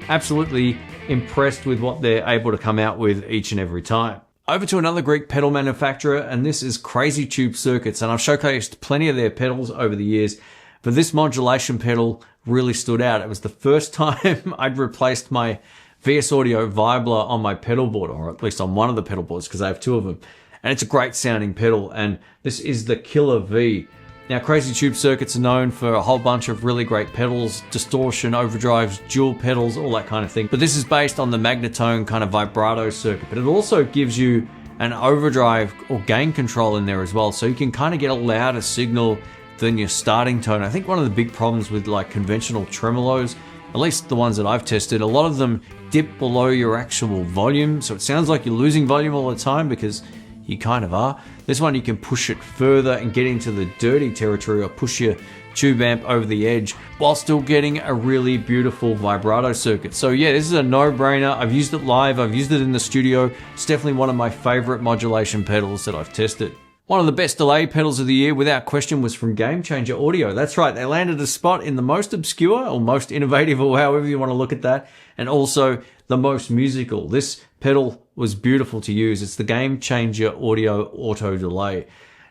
absolutely impressed with what they're able to come out with each and every time. Over to another Greek pedal manufacturer, and this is Crazy Tube Circuits. And I've showcased plenty of their pedals over the years, but this modulation pedal really stood out. It was the first time I'd replaced my VS Audio Vibler on my pedal board, or at least on one of the pedal boards, because I have 2 of them. And it's a great sounding pedal, and this is the Killer V. Now, Crazy Tube Circuits are known for a whole bunch of really great pedals, distortion, overdrives, dual pedals, all that kind of thing. But this is based on the Magnatone kind of vibrato circuit. But it also gives you an overdrive or gain control in there as well. So you can kind of get a louder signal than your starting tone. I think one of the big problems with like conventional tremolos, at least the ones that I've tested, a lot of them dip below your actual volume. So it sounds like you're losing volume all the time, because you kind of are. This one, you can push it further and get into the dirty territory, or push your tube amp over the edge while still getting a really beautiful vibrato circuit. So yeah, this is a no-brainer. I've used it live, I've used it in the studio. It's definitely one of my favorite modulation pedals that I've tested. One of the best delay pedals of the year, without question, was from Game Changer Audio. That's right, they landed a spot in the most obscure or most innovative, or however you want to look at that, and also the most musical. This pedal was beautiful to use. It's the Game Changer Audio Auto Delay.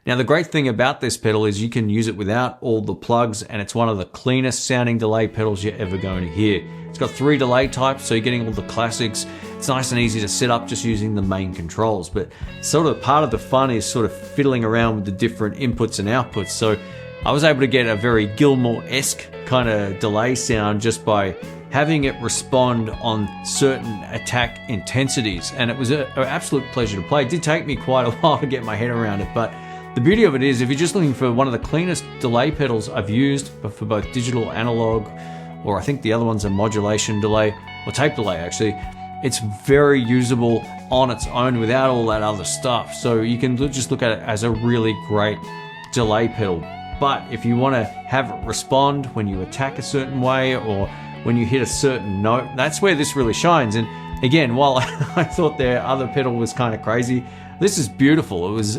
Now, the great thing about this pedal is you can use it without all the plugs, and it's one of the cleanest sounding delay pedals you're ever going to hear. It's got 3 delay types, so you're getting all the classics. It's nice and easy to set up just using the main controls, but sort of part of the fun is sort of fiddling around with the different inputs and outputs. So I was able to get a very Gilmour-esque kind of delay sound just by having it respond on certain attack intensities, and it was an absolute pleasure to play. It did take me quite a while to get my head around it, but the beauty of it is, if you're just looking for one of the cleanest delay pedals I've used for both digital, analog, or I think the other one's a modulation delay, or tape delay actually, it's very usable on its own without all that other stuff. So you can just look at it as a really great delay pedal. But if you want to have it respond when you attack a certain way or when you hit a certain note, that's where this really shines. And again, while I thought their other pedal was kind of crazy, this is beautiful. It was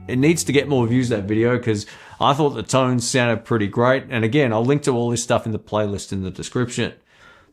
it needs to get more views, that video, because I thought the tones sounded pretty great. And again, I'll link to all this stuff in the playlist in the description.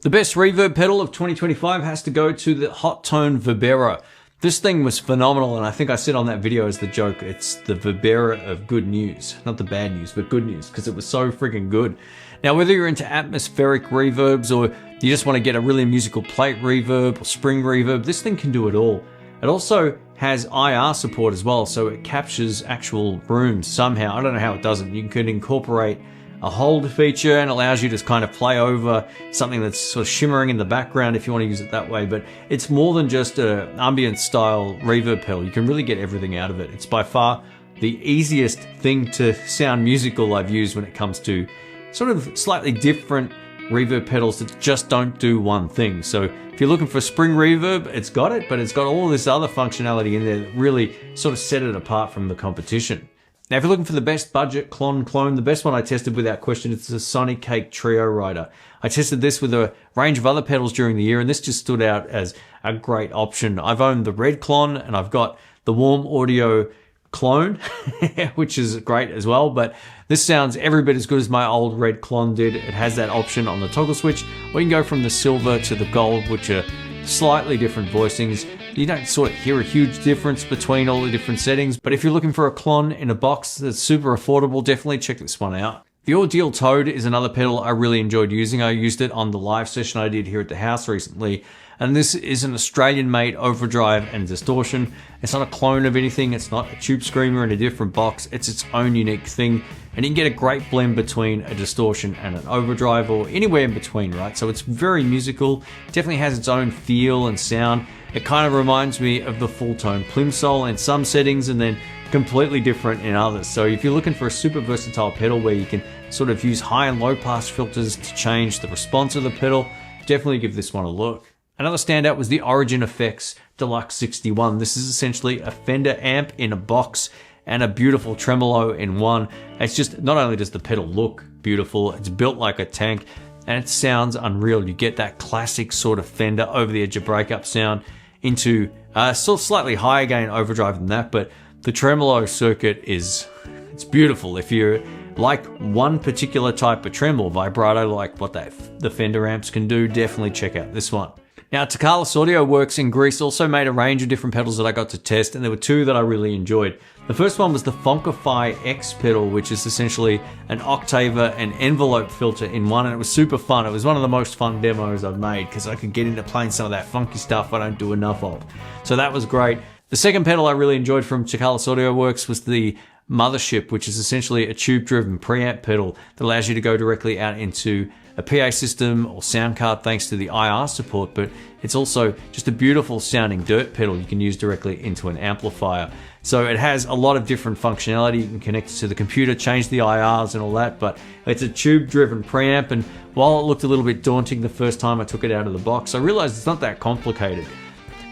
The best reverb pedal of 2025 has to go to the Hot Tone Vibera. This thing was phenomenal, and I think I said on that video as the joke, it's the Vibera of good news. Not the bad news, but good news, because it was so freaking good. Now, whether you're into atmospheric reverbs or you just want to get a really musical plate reverb or spring reverb, this thing can do it all. It also has IR support as well, so it captures actual rooms somehow. I don't know how it does it. You can incorporate a hold feature and allows you to kind of play over something that's sort of shimmering in the background if you want to use it that way. But it's more than just an ambient style reverb pedal. You can really get everything out of it. It's by far the easiest thing to sound musical I've used when it comes to sort of slightly different reverb pedals that just don't do one thing. So if you're looking for spring reverb, it's got it, but it's got all this other functionality in there that really sort of set it apart from the competition. Now, if you're looking for the best budget clone, the best one I tested without question, it's the Sonic Cake Trio Rider. I tested this with a range of other pedals during the year, and this just stood out as a great option. I've owned the Red Clone, and I've got the Warm Audio Clone, which is great as well, but this sounds every bit as good as my old Red Clone did. It has that option on the toggle switch, or you can go from the silver to the gold, which are slightly different voicings. You don't sort of hear a huge difference between all the different settings, but if you're looking for a clone in a box that's super affordable, definitely check this one out. The Ordeal Toad is another pedal I really enjoyed using. I used it on the live session I did here at the house recently, and this is an Australian-made overdrive and distortion. It's not a clone of anything. It's not a tube screamer in a different box. It's its own unique thing, and you can get a great blend between a distortion and an overdrive, or anywhere in between, right? So it's very musical. Definitely has its own feel and sound. It kind of reminds me of the full tone Plimsoll in some settings, and then completely different in others. So if you're looking for a super versatile pedal where you can sort of use high and low pass filters to change the response of the pedal, definitely give this one a look. Another standout was the Origin Effects Deluxe 61. This is essentially a Fender amp in a box and a beautiful tremolo in one. It's just, not only does the pedal look beautiful, it's built like a tank, and it sounds unreal. You get that classic sort of Fender over the edge of breakup sound into sort of slightly higher gain overdrive than that, but the tremolo circuit it's beautiful. If you like one particular type of tremolo, vibrato, like what the Fender amps can do, definitely check out this one. Now, Takalis Audio Works in Greece also made a range of different pedals that I got to test, and there were two that I really enjoyed. The first one was the Fonkify X pedal, which is essentially an octaver and envelope filter in one, and it was super fun. It was one of the most fun demos I've made because I could get into playing some of that funky stuff I don't do enough of. So that was great. The second pedal I really enjoyed from Takalis Audio Works was the Mothership, which is essentially a tube-driven preamp pedal that allows you to go directly out into a PA system or sound card thanks to the IR support, but it's also just a beautiful sounding dirt pedal you can use directly into an amplifier. So it has a lot of different functionality. You can connect it to the computer, change the IRs and all that, but it's a tube-driven preamp, and while it looked a little bit daunting the first time I took it out of the box, I realized it's not that complicated.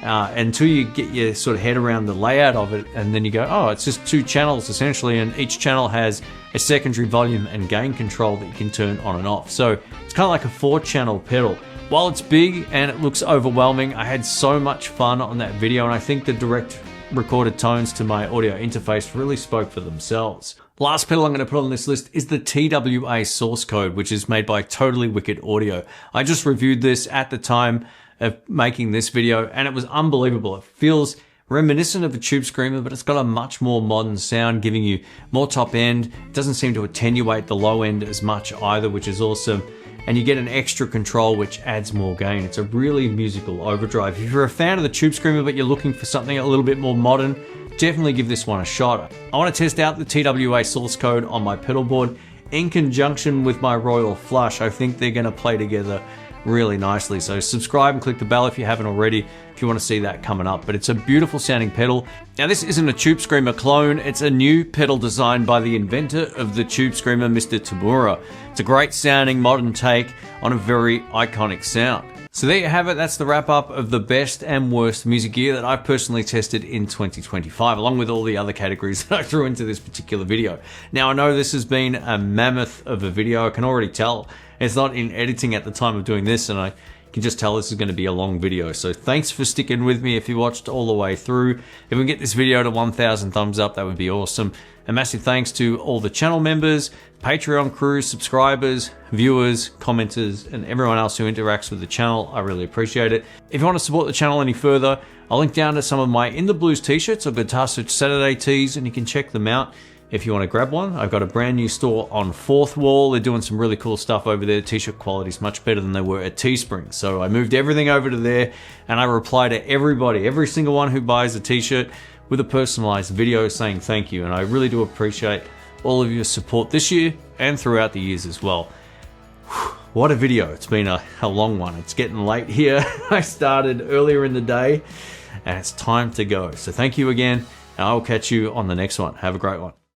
Until you get your sort of head around the layout of it, and then you go, oh, it's just two channels essentially, and each channel has a secondary volume and gain control that you can turn on and off. So it's kind of like a 4-channel pedal. While it's big and it looks overwhelming, I had so much fun on that video, and I think the direct recorded tones to my audio interface really spoke for themselves. Last pedal I'm going to put on this list is the TWA source code, which is made by Totally Wicked Audio. I just reviewed this at the time of making this video, and it was unbelievable. It feels reminiscent of a Tube Screamer, but it's got a much more modern sound, giving you more top end. It doesn't seem to attenuate the low end as much either, which is awesome. And you get an extra control, which adds more gain. It's a really musical overdrive. If you're a fan of the Tube Screamer, but you're looking for something a little bit more modern, definitely give this one a shot. I want to test out the TWA source code on my pedal board in conjunction with my Royal Flush. I think they're going to play together really nicely. So subscribe and click the bell if you haven't already, if you want to see that coming up. But it's a beautiful sounding pedal. Now this isn't a Tube Screamer clone, it's a new pedal designed by the inventor of the Tube Screamer, Mr. Tamura. It's a great sounding modern take on a very iconic sound. So there you have it, that's the wrap up of the best and worst music gear that I've personally tested in 2025, along with all the other categories that I threw into this particular video. Now I know this has been a mammoth of a video, I can already tell. It's not in editing at the time of doing this, and I can just tell this is going to be a long video. So thanks for sticking with me if you watched all the way through. If we can get this video to 1,000 thumbs up, that would be awesome. A massive thanks to all the channel members, Patreon crew, subscribers, viewers, commenters, and everyone else who interacts with the channel. I really appreciate it. If you want to support the channel any further, I'll link down to some of my In the Blues t-shirts or Guitar Search Saturday tees, and you can check them out if you want to grab one. I've got a brand new store on Fourth Wall. They're doing some really cool stuff over there. T-shirt quality is much better than they were at Teespring. So I moved everything over to there, and I reply to everybody, every single one who buys a t-shirt, with a personalized video saying thank you. And I really do appreciate all of your support this year and throughout the years as well. What a video. It's been a long one. It's getting late here. I started earlier in the day and it's time to go. So thank you again, and I'll catch you on the next one. Have a great one.